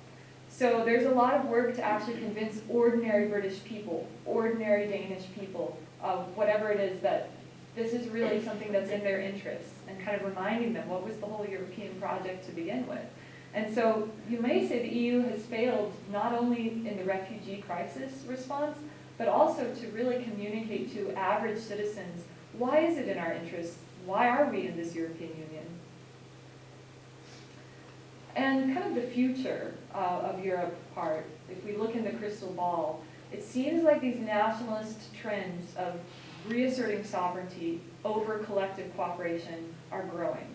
So there's a lot of work to actually convince ordinary British people, ordinary Danish people, of whatever it is that this is really something that's in their interests, and kind of reminding them what was the whole European project to begin with. And so you may say the EU has failed not only in the refugee crisis response, but also to really communicate to average citizens, why is it in our interests? Why are we in this European Union? And kind of the future of Europe part, if we look in the crystal ball, it seems like these nationalist trends of reasserting sovereignty over collective cooperation are growing.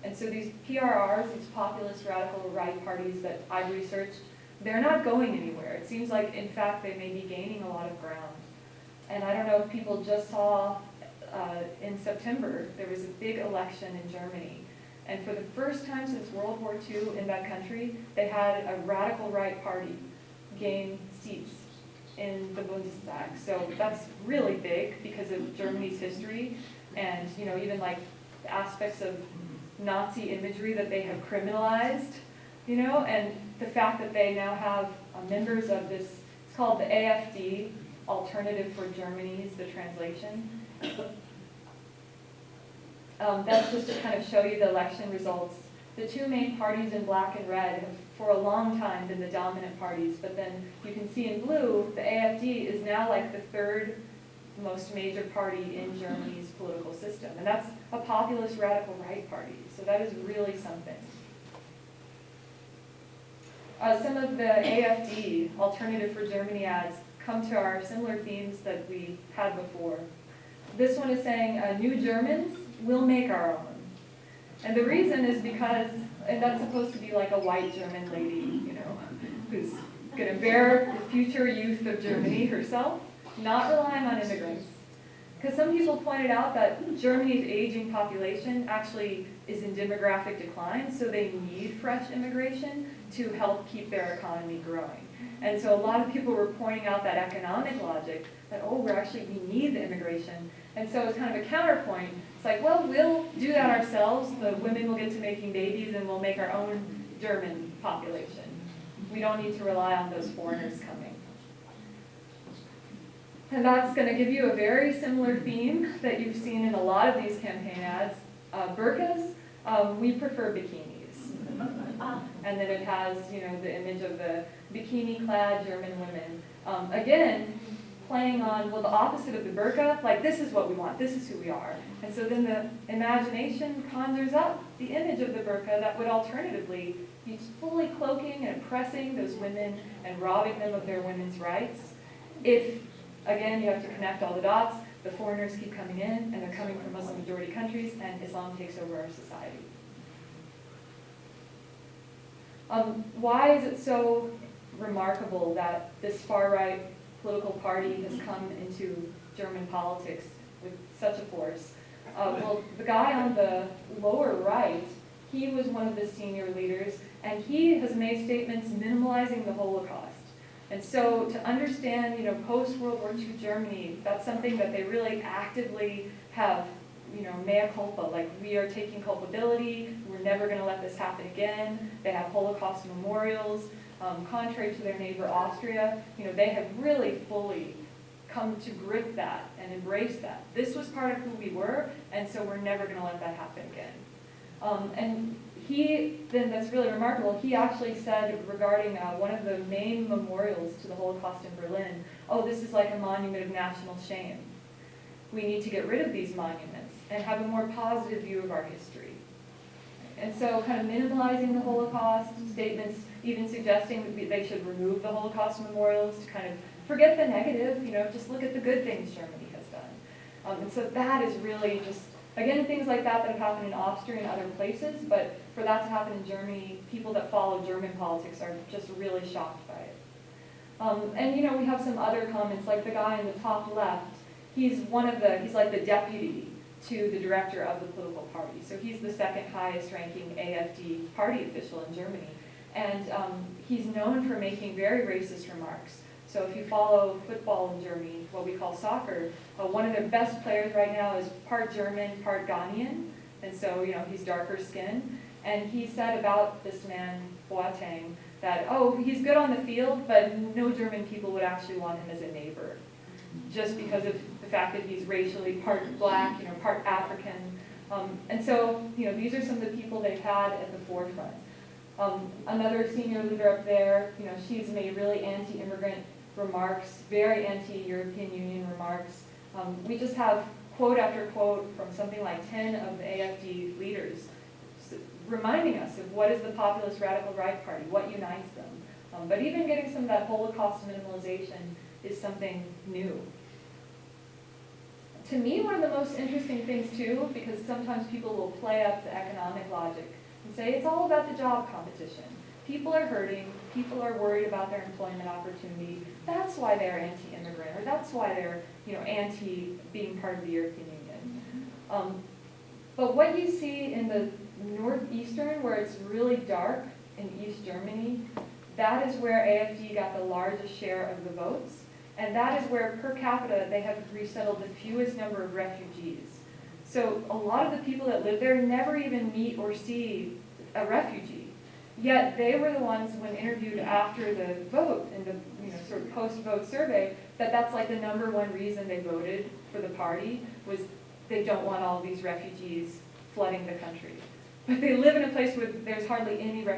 And so these PRRs, these populist radical right parties that I've researched, they're not going anywhere. It seems like, in fact, they may be gaining a lot of ground. And I don't know if people just saw in September, there was a big election in Germany. And for the first time since World War II in that country, they had a radical right party gain seats in the Bundestag. So that's really big because of Germany's history and, you know, even like aspects of Nazi imagery that they have criminalized, you know, and the fact that they now have members of this, it's called the AfD, Alternative for Germany is the translation. That's just to kind of show you the election results. The two main parties in black and red have for a long time been the dominant parties, but then you can see in blue, the AfD is now like the third most major party in Germany's political system. And that's a populist radical right party. So that is really something. Some of the AfD, Alternative for Germany ads, come to our similar themes that we had before. This one is saying, new Germans will make our own. And the reason is because, and that's supposed to be like a white German lady, you know, who's going to bear the future youth of Germany herself, not relying on immigrants. Because some people pointed out that Germany's aging population actually is in demographic decline, so they need fresh immigration to help keep their economy growing. And so a lot of people were pointing out that economic logic, that, oh, we need the immigration. And so it's kind of a counterpoint. It's like, well, we'll do that ourselves. The women will get to making babies and we'll make our own German population. We don't need to rely on those foreigners coming. And that's going to give you a very similar theme that you've seen in a lot of these campaign ads. Burqas, we prefer bikinis. And then it has, you know, the image of the bikini-clad German women. Again, playing on, well, the opposite of the burqa, like this is what we want, this is who we are. And so then the imagination conjures up the image of the burqa that would alternatively be fully cloaking and oppressing those women and robbing them of their women's rights. If, again, you have to connect all the dots, the foreigners keep coming in, and they're coming from Muslim majority countries, and Islam takes over our society. Why is it so remarkable that this far-right political party has come into German politics with such a force? Well, the guy on the lower right, he was one of the senior leaders, and he has made statements minimalizing the Holocaust. And so to understand, you know, post-World War II Germany, that's something that they really actively have mea culpa, like we are taking culpability, we're never going to let this happen again. They have Holocaust memorials. Contrary to their neighbor Austria, they have really fully come to grip that and embrace that. This was part of who we were, and so we're never going to let that happen again. And then that's really remarkable, he actually said regarding one of the main memorials to the Holocaust in Berlin, oh, this is like a monument of national shame. We need to get rid of these monuments and have a more positive view of our history. And so kind of minimalizing the Holocaust, statements even suggesting that they should remove the Holocaust memorials to kind of forget the negative, just look at the good things Germany has done. And so that is really just, again, things like that have happened in Austria and other places, but for that to happen in Germany, people that follow German politics are just really shocked by it. And we have some other comments, like the guy in the top left, he's like the deputy to the director of the political party. So he's the second highest ranking AfD party official in Germany. And he's known for making very racist remarks. So if you follow football in Germany, what we call soccer, one of their best players right now is part German, part Ghanaian. And so, he's darker skinned. And he said about this man, Boateng, that, oh, he's good on the field, but no German people would actually want him as a neighbor, just because of the fact that he's racially part black, part African. And so, these are some of the people they've had at the forefront. Another senior leader up there, she's made really anti-immigrant remarks, very anti-European Union remarks. We just have quote after quote from something like 10 of the AfD leaders reminding us of what is the populist radical right party, what unites them. But even getting some of that Holocaust minimalization is something new. To me, one of the most interesting things too, because sometimes people will play up the economic logic and say it's all about the job competition. People are hurting, people are worried about their employment opportunity. That's why they're anti-immigrant, or that's why they're anti being part of the European Union. But what you see in the northeastern, where it's really dark in East Germany, that is where AfD got the largest share of the votes. And that is where, per capita, they have resettled the fewest number of refugees. So a lot of the people that live there never even meet or see a refugee. Yet they were the ones, when interviewed after the vote, in the sort of post-vote survey, that's like the #1 reason they voted for the party, was they don't want all these refugees flooding the country. But they live in a place where there's hardly any refugees.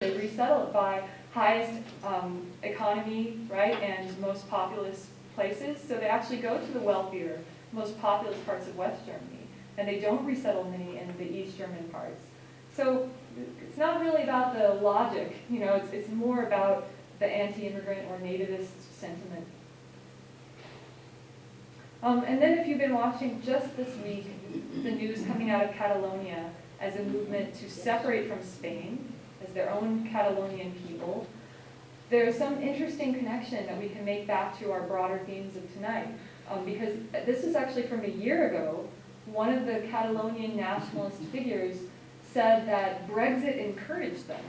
They resettle it by highest economy, right, and most populous places. So they actually go to the wealthier, most populous parts of West Germany, and they don't resettle many in the East German parts. So it's not really about the logic, it's more about the anti-immigrant or nativist sentiment. And then if you've been watching just this week, the news coming out of Catalonia as a movement to separate from Spain, as their own Catalonian people, there's some interesting connection that we can make back to our broader themes of tonight. Because this is actually from a year ago, one of the Catalonian nationalist figures said that Brexit encouraged them.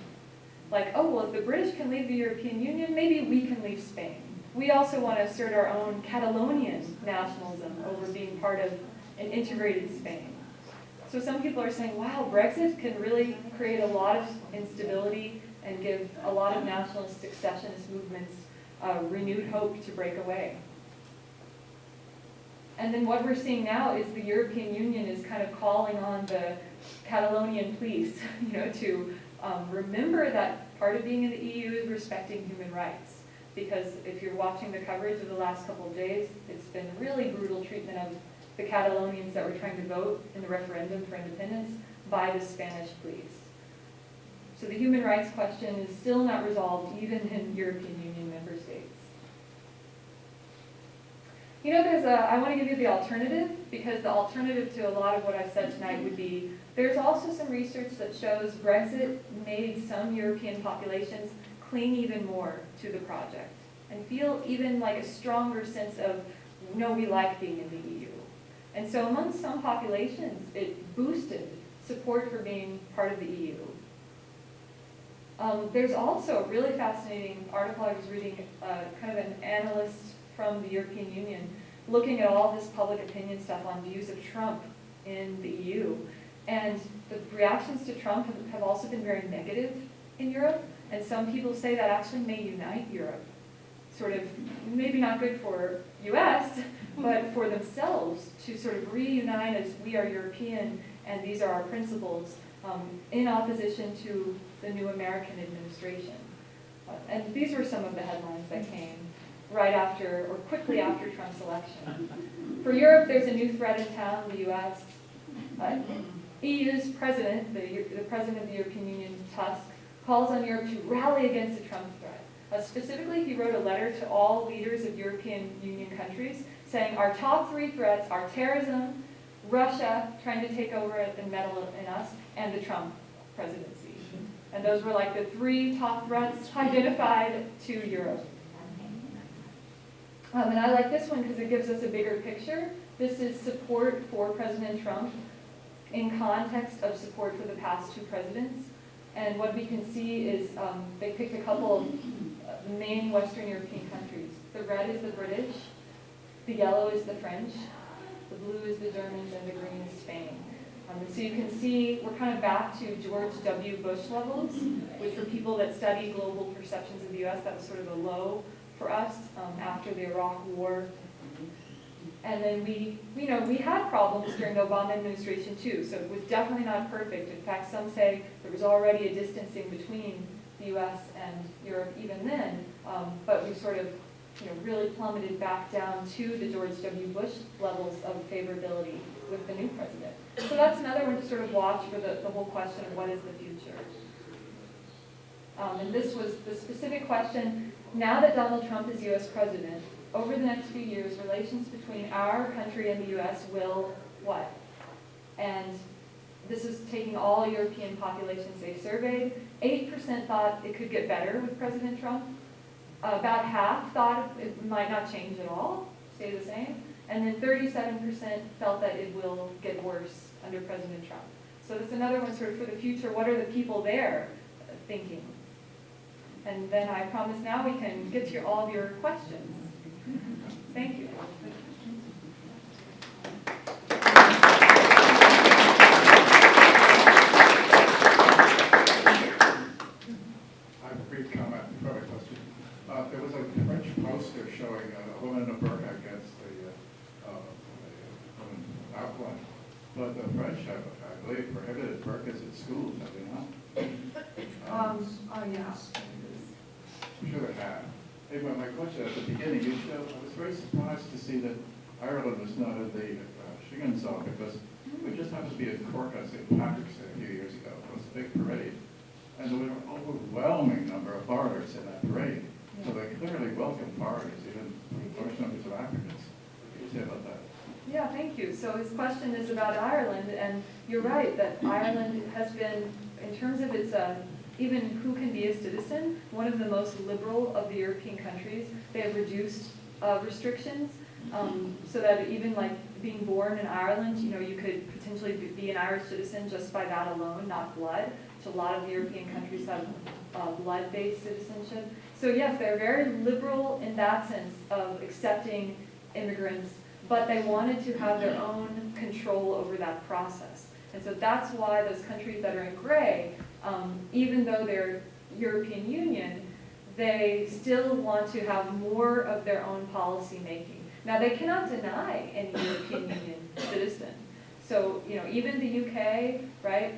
Like, oh, well, if the British can leave the European Union, maybe we can leave Spain. We also want to assert our own Catalonian nationalism over being part of an integrated Spain. So some people are saying, wow, Brexit can really create a lot of instability and give a lot of nationalist successionist movements renewed hope to break away. And then what we're seeing now is the European Union is kind of calling on the Catalonian police, to remember that part of being in the EU is respecting human rights. Because if you're watching the coverage of the last couple of days, it's been really brutal treatment of the Catalonians that were trying to vote in the referendum for independence by the Spanish police. So the human rights question is still not resolved even in European Union member states. I want to give you the alternative, because the alternative to a lot of what I've said tonight would be, there's also some research that shows Brexit made some European populations cling even more to the project and feel even like a stronger sense of, no, we like being in the EU. And so among some populations, it boosted support for being part of the EU. There's also a really fascinating article I was reading, kind of an analyst from the European Union, looking at all this public opinion stuff on views of Trump in the EU. And the reactions to Trump have also been very negative in Europe, and some people say that actually may unite Europe. Sort of, maybe not good for US, but for themselves to sort of reunite as we are European and these are our principles in opposition to the new American administration. And these were some of the headlines that came right after, or quickly after Trump's election. For Europe, there's a new threat in town, the US. EU's president, the president of the European Union, Tusk, calls on Europe to rally against the Trump threat. Specifically, he wrote a letter to all leaders of European Union countries saying our top 3 threats are terrorism, Russia trying to take over and meddle in us, and the Trump presidency. And those were like the 3 top threats identified to Europe. And I like this one because it gives us a bigger picture. This is support for President Trump in context of support for the past 2 presidents. And what we can see is they picked a couple of main Western European countries. The red is the British, the yellow is the French, the blue is the Germans, and the green is Spain. So you can see we're kind of back to George W. Bush levels, which for people that study global perceptions of the US, that was sort of a low for us after the Iraq War. And then we had problems during the Obama administration too, so it was definitely not perfect. In fact, some say there was already a distancing between the US and Europe even then, but we sort of really plummeted back down to the George W. Bush levels of favorability with the new president. So that's another one to sort of watch for the whole question of what is the future. And this was the specific question, now that Donald Trump is US president, over the next few years, relations between our country and the US will what? And this is taking all European populations they surveyed. 8% thought it could get better with President Trump. About half thought it might not change at all, stay the same. And then 37% felt that it will get worse under President Trump. So that's another one sort of for the future. What are the people there thinking? And then I promise now we can get to all of your questions. Thank you. I have a brief comment before my question. There was a French poster showing a woman in a burqa against a woman outline. But the French have, I believe, prohibited burqas in schools, have they not? Yeah. I'm sure they have. Anyway, my question at the beginning, I was very surprised to see that Ireland was not in the Schengen zone because we just happened to be in Cork on St. Patrick's Day a few years ago. It was a big parade. And there were an overwhelming number of foreigners in that parade. So they clearly welcome foreigners, even large numbers of Africans. What do you say about that? Yeah, thank you. So his question is about Ireland, and you're right that Ireland has been, in terms of its even who can be a citizen, one of the most liberal of the European countries. They have reduced restrictions so that even like being born in Ireland, you could potentially be an Irish citizen just by that alone, not blood. So a lot of the European countries have blood-based citizenship. So yes, they're very liberal in that sense of accepting immigrants, but they wanted to have their own control over that process. And so that's why those countries that are in gray, even though they're European Union, they still want to have more of their own policy making. Now they cannot deny any European Union citizen. So, even the UK, right,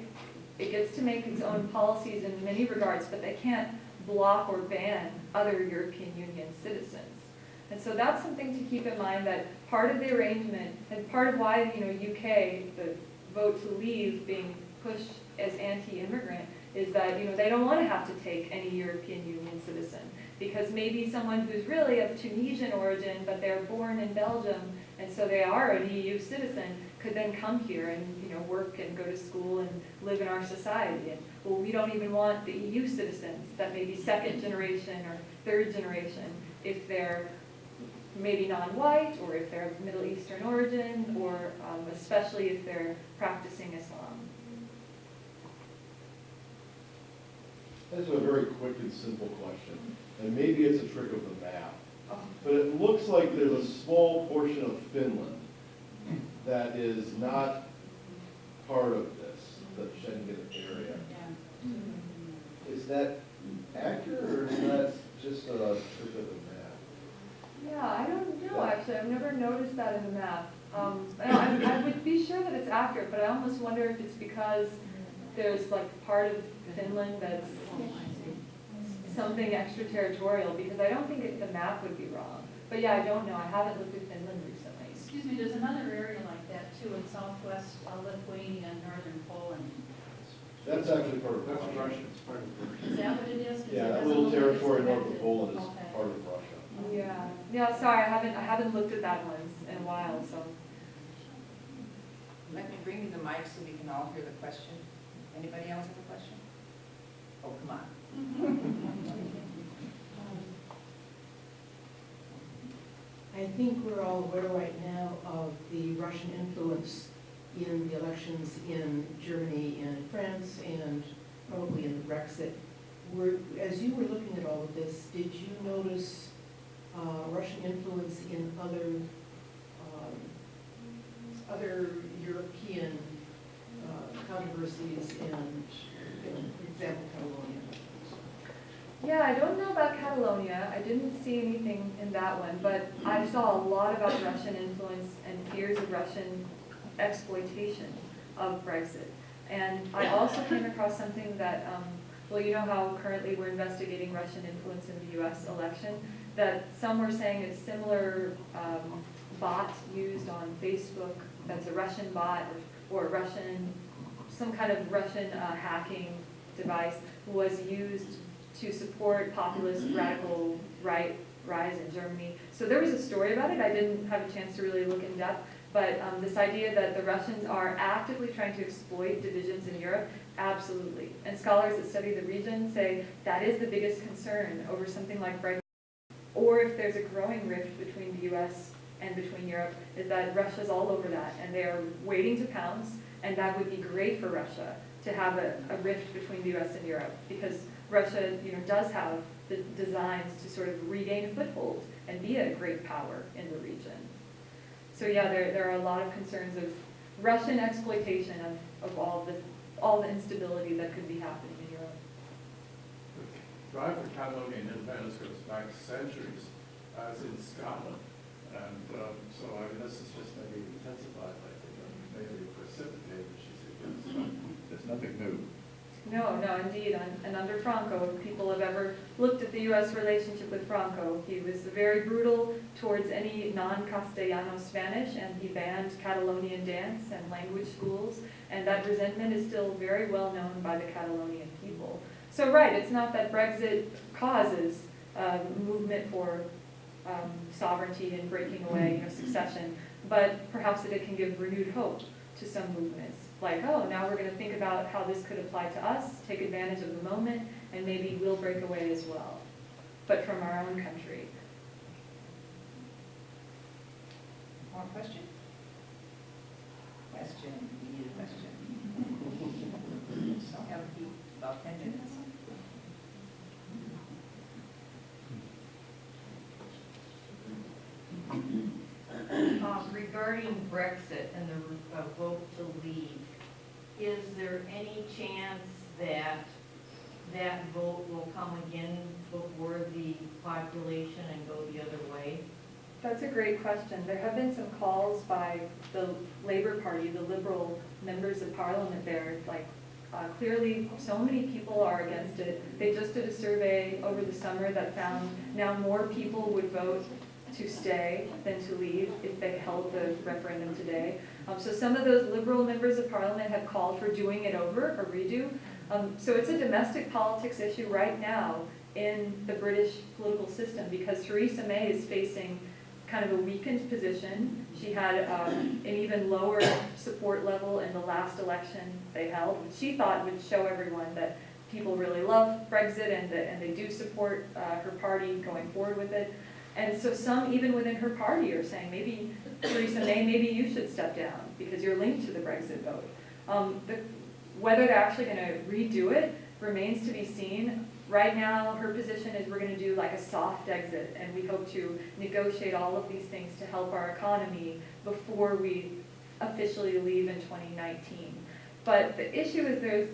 it gets to make its own policies in many regards, but they can't block or ban other European Union citizens. And so that's something to keep in mind, that part of the arrangement and part of why, UK, the vote to leave being pushed as anti-immigrant is that, they don't want to have to take any European Union citizen, because maybe someone who's really of Tunisian origin, but they're born in Belgium, and so they are an EU citizen, could then come here and, work and go to school and live in our society. And, well, we don't even want the EU citizens that may be second generation or third generation if they're maybe non-white, or if they're of Middle Eastern origin, or especially if they're practicing Islam. This is a very quick and simple question, and maybe it's a trick of the math, But it looks like there's a small portion of Finland that is not part of this, the Schengen area. Is that accurate, or is that just a trick of the map? Yeah, I don't know, actually. I've never noticed that in the map. I would be sure that it's accurate, but I almost wonder if it's because there's like part of Finland that's something extraterritorial, because I don't think the map would be wrong. But yeah, I don't know. I haven't looked at Finland recently. Excuse me, there's another area like that too in southwest Lithuania and northern Poland. That's actually part of That's Russia. Russia, it's part of Russia. Is that what it is? 'Cause Yeah, it that doesn't little look like it's territory north of connected. Poland is Okay. part of Russia. Yeah. Yeah, sorry, I haven't looked at that one in a while, so. Let me bring you the mic so we can all hear the question. Anybody else have a question? Oh, come on. I think we're all aware right now of the Russian influence in the elections in Germany and France and probably in Brexit. As you were looking at all of this, did you notice Russian influence in other European controversies and, for example, Catalonia? Yeah, I don't know about Catalonia. I didn't see anything in that one, but I saw a lot about Russian influence and fears of Russian exploitation of Brexit. And I also came across something that, well, you know how currently we're investigating Russian influence in the US election, that some were saying a similar bot used on Facebook that's a Russian bot or Russian, some kind of Russian hacking device was used to support populist radical right rise in Germany. So there was a story about it. I didn't have a chance to really look in depth, but this idea that the Russians are actively trying to exploit divisions in Europe, absolutely. And scholars that study the region say that is the biggest concern over something like Brexit, or if there's a growing rift between the US and between Europe, is that Russia's all over that, and they are waiting to pounce, and that would be great for Russia to have a rift between the US and Europe, because Russia, does have the designs to sort of regain a foothold and be a great power in the region. So yeah, there are a lot of concerns of Russian exploitation of all the instability that could be happening in Europe. The drive for Catalonian independence goes back centuries, as in Scotland. And so, I mean, this is just maybe intensified, I think, maybe precipitated, she suggests. There's nothing new. No, indeed. And under Franco, if people have ever looked at the U.S. relationship with Franco, he was very brutal towards any non-Castellano Spanish, and he banned Catalonian dance and language schools, and that resentment is still very well known by the Catalonian people. So right, it's not that Brexit causes movement for sovereignty and breaking away, succession, but perhaps that it can give renewed hope to some movements. Like, oh, now we're going to think about how this could apply to us, take advantage of the moment, and maybe we'll break away as well, but from our own country. More question? Question, we need a question. So have about 10 minutes. Regarding Brexit and the vote to leave, is there any chance that that vote will come again before the population and go the other way? That's a great question. There have been some calls by the Labour Party, the Liberal members of Parliament there, clearly so many people are against it. They just did a survey over the summer that found now more people would vote to stay than to leave if they held the referendum today. So some of those Liberal members of Parliament have called for doing it over, a redo. So it's a domestic politics issue right now in the British political system, because Theresa May is facing kind of a weakened position. She had an even lower support level in the last election they held, which she thought would show everyone that people really love Brexit and they do support her party going forward with it. And so some, even within her party, are saying, maybe, Theresa May, maybe you should step down because you're linked to the Brexit vote. Whether they're actually going to redo it, remains to be seen. Right now, her position is we're going to do like a soft exit, and we hope to negotiate all of these things to help our economy before we officially leave in 2019. But the issue is there's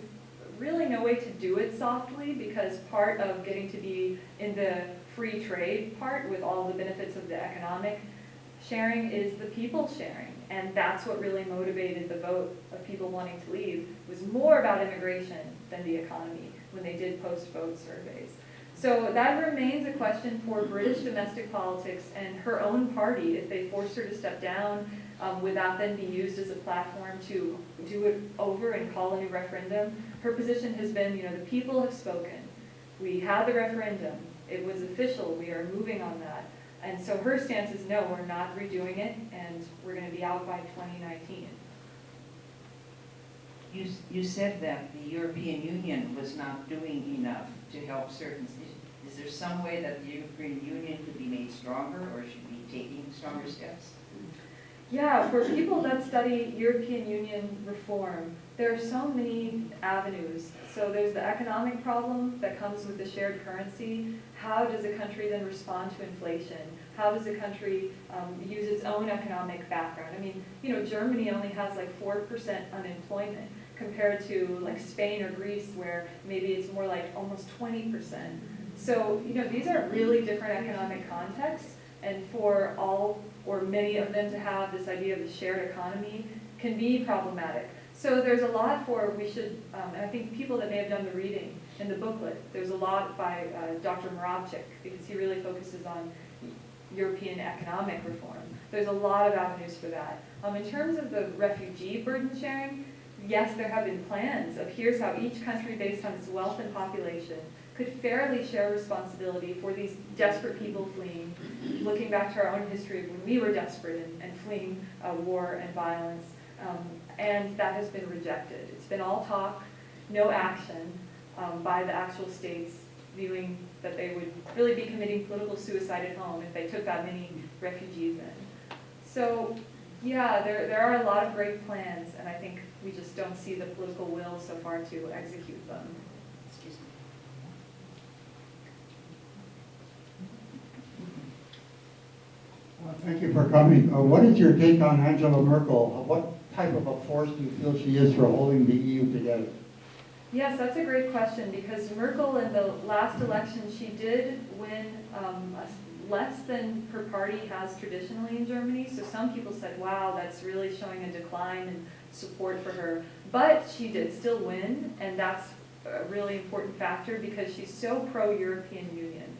really no way to do it softly, because part of getting to be in the free trade part with all the benefits of the economic sharing is the people sharing. And that's what really motivated the vote of people wanting to leave, was more about immigration than the economy when they did post-vote surveys. So that remains a question for British domestic politics and her own party if they force her to step down. Would that then be used as a platform to do it over and call a new referendum? Her position has been, the people have spoken. We had the referendum. It was official. We are moving on that. And so her stance is, no, we're not redoing it, and we're going to be out by 2019. You said that the European Union was not doing enough to help certain cities. Is there some way that the European Union could be made stronger, or should be taking stronger steps? Yeah, for people that study European Union reform, there are so many avenues. So there's the economic problem that comes with the shared currency. How does a country then respond to inflation? How does a country use its own economic background? I mean, Germany only has like 4% unemployment compared to like Spain or Greece, where maybe it's more like almost 20%. So, these are really different economic contexts, and for all or many of them to have this idea of a shared economy can be problematic. So there's a lot we should, and I think people that may have done the reading in the booklet, there's a lot by Dr. Moravchik, because he really focuses on European economic reform. There's a lot of avenues for that. In terms of the refugee burden sharing, yes, there have been plans of here's how each country, based on its wealth and population, could fairly share responsibility for these desperate people fleeing, looking back to our own history of when we were desperate and fleeing war and violence. And that has been rejected. It's been all talk, no action by the actual states, viewing that they would really be committing political suicide at home if they took that many refugees in. So yeah, there are a lot of great plans, and I think we just don't see the political will so far to execute them. Excuse me. Thank you for coming. What is your take on Angela Merkel? What type of a force do you feel she is for holding the EU together? Yes, that's a great question, because Merkel in the last election, she did win less than her party has traditionally in Germany. So some people said, wow, that's really showing a decline in support for her. But she did still win, and that's a really important factor because she's so pro-European Union.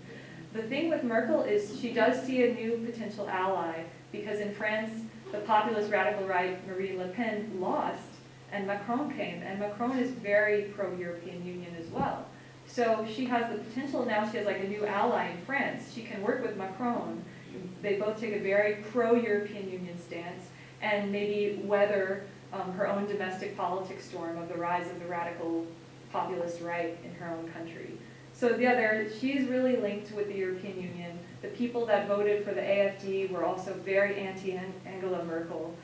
The thing with Merkel is she does see a new potential ally, because in France, the populist radical right, Marine Le Pen, lost, and Macron came, and Macron is very pro-European Union as well. So she has the potential now, she has like a new ally in France. She can work with Macron. They both take a very pro-European Union stance, and maybe weather her own domestic politics storm of the rise of the radical populist right in her own country. So yeah, she's really linked with the European Union. The people that voted for the AfD were also very anti-Angela Merkel.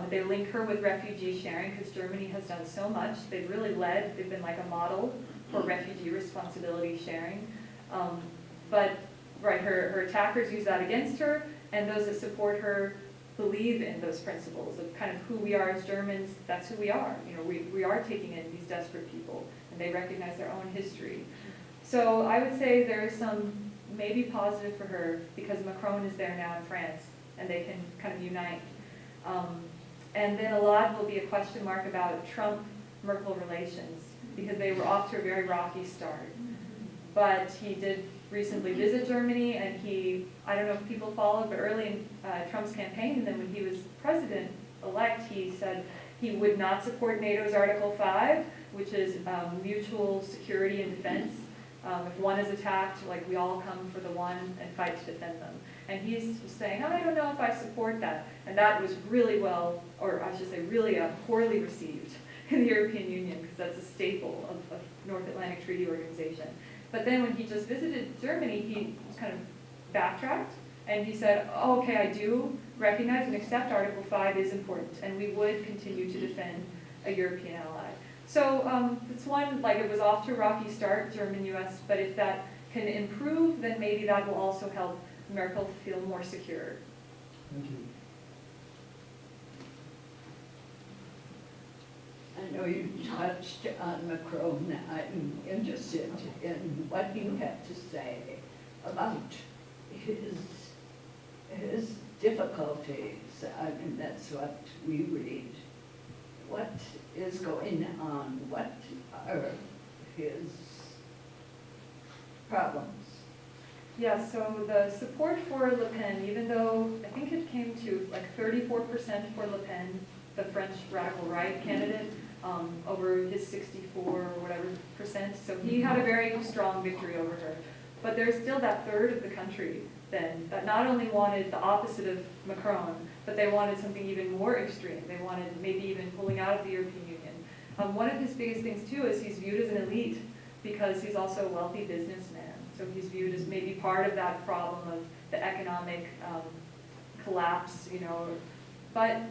They link her with refugee sharing because Germany has done so much. They've really led, they've been like a model for refugee responsibility sharing. But right, her attackers use that against her, and those that support her believe in those principles of kind of who we are as Germans. That's who we are. We are taking in these desperate people, and they recognize their own history. So I would say there is some maybe positive for her because Macron is there now in France, and they can kind of unite. And then a lot will be a question mark about Trump-Merkel relations because they were off to a very rocky start. But he did recently visit Germany, and I don't know if people followed, but early in Trump's campaign, and then when he was president-elect, he said he would not support NATO's Article 5, which is mutual security and defense. If one is attacked, like we all come for the one and fight to defend them. And he's saying, I don't know if I support that. And that was really really poorly received in the European Union because that's a staple of North Atlantic Treaty Organization. But then when he just visited Germany, he kind of backtracked and he said, oh, okay, I do recognize and accept Article 5 is important and we would continue to defend a European ally. So it's one, like it was off to a rocky start, German-US, but if that can improve, then maybe that will also help Merkel feel more secure. Thank you. I know you touched on Macron. I'm interested in what you had to say about his difficulties. I mean, that's what we read. What is going on? What are his problems? Yeah, so the support for Le Pen, even though I think it came to like 34% for Le Pen, the French radical right candidate, over his 64 or whatever percent. So he had a very strong victory over her. But there's still that third of the country then that not only wanted the opposite of Macron, but they wanted something even more extreme. They wanted maybe even pulling out of the European Union. One of his biggest things too is he's viewed as an elite because he's also a wealthy businessman. So he's viewed as maybe part of that problem of the economic collapse, you know. But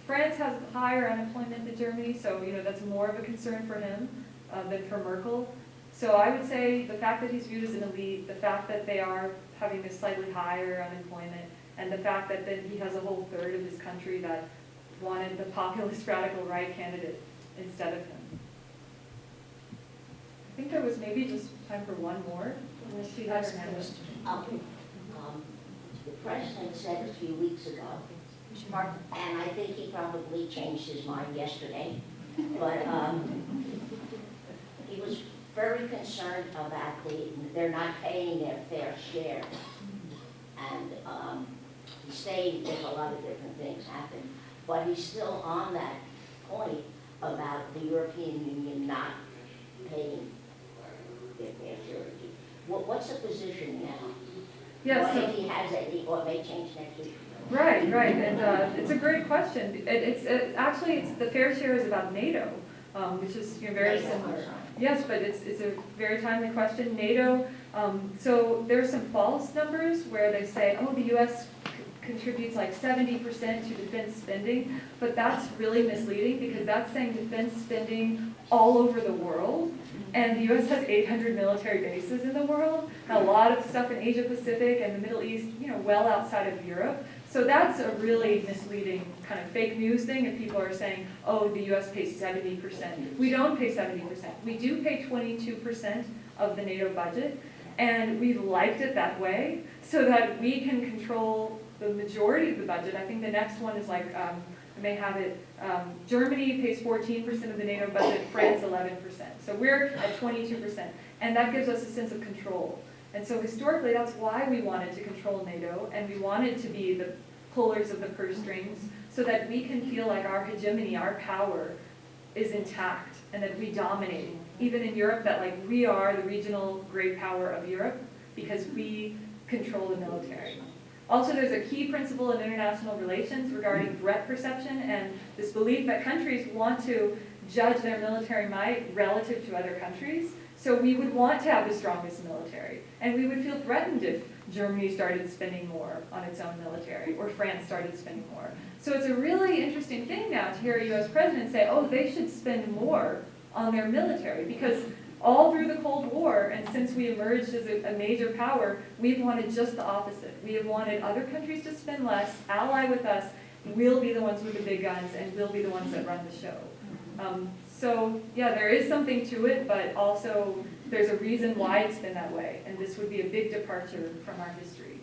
France has higher unemployment than Germany, so you know that's more of a concern for him than for Merkel. So I would say the fact that he's viewed as an elite, the fact that they are having this slightly higher unemployment, and the fact that then he has a whole third of his country that wanted the populist radical right candidate instead of him. I think there was maybe just time for one more. Unless she had her hand up. The president said a few weeks ago, and I think he probably changed his mind yesterday, but he was very concerned about they're not paying their fair share. And he's saying there's a lot of different things happen, but he's still on that point about the European Union not paying their fair share. What's the position now? Yes. What if he has any, or it may change next week? Right, and it's a great question. Actually the fair share is about NATO, which is very similar. Yes, but it's a very timely question. NATO. So there's some false numbers where they say, oh, the U.S. contributes like 70% to defense spending, but that's really misleading because that's saying defense spending all over the world. And the U.S. has 800 military bases in the world, and a lot of stuff in Asia Pacific and the Middle East, you know, well outside of Europe. So that's a really misleading kind of fake news thing if people are saying, oh, the U.S. pays 70%. We don't pay 70%. We do pay 22% of the NATO budget, and we've liked it that way so that we can control the majority of the budget. I think the next one is like, I may have it, Germany pays 14% of the NATO budget, France 11%. So we're at 22%, and that gives us a sense of control. And so historically, that's why we wanted to control NATO, and we wanted to be the pullers of the purse strings so that we can feel like our hegemony, our power is intact, and that we dominate. Even in Europe, that like we are the regional great power of Europe because we control the military. Also, there's a key principle in international relations regarding threat perception and this belief that countries want to judge their military might relative to other countries. So we would want to have the strongest military, and we would feel threatened if Germany started spending more on its own military, or France started spending more. So it's a really interesting thing now to hear a US president say, oh, they should spend more on their military, because all through the Cold War, and since we emerged as a major power, we've wanted just the opposite. We have wanted other countries to spend less, ally with us, we'll be the ones with the big guns, and we'll be the ones that run the show. So yeah, there is something to it, but also there's a reason why it's been that way, and this would be a big departure from our history.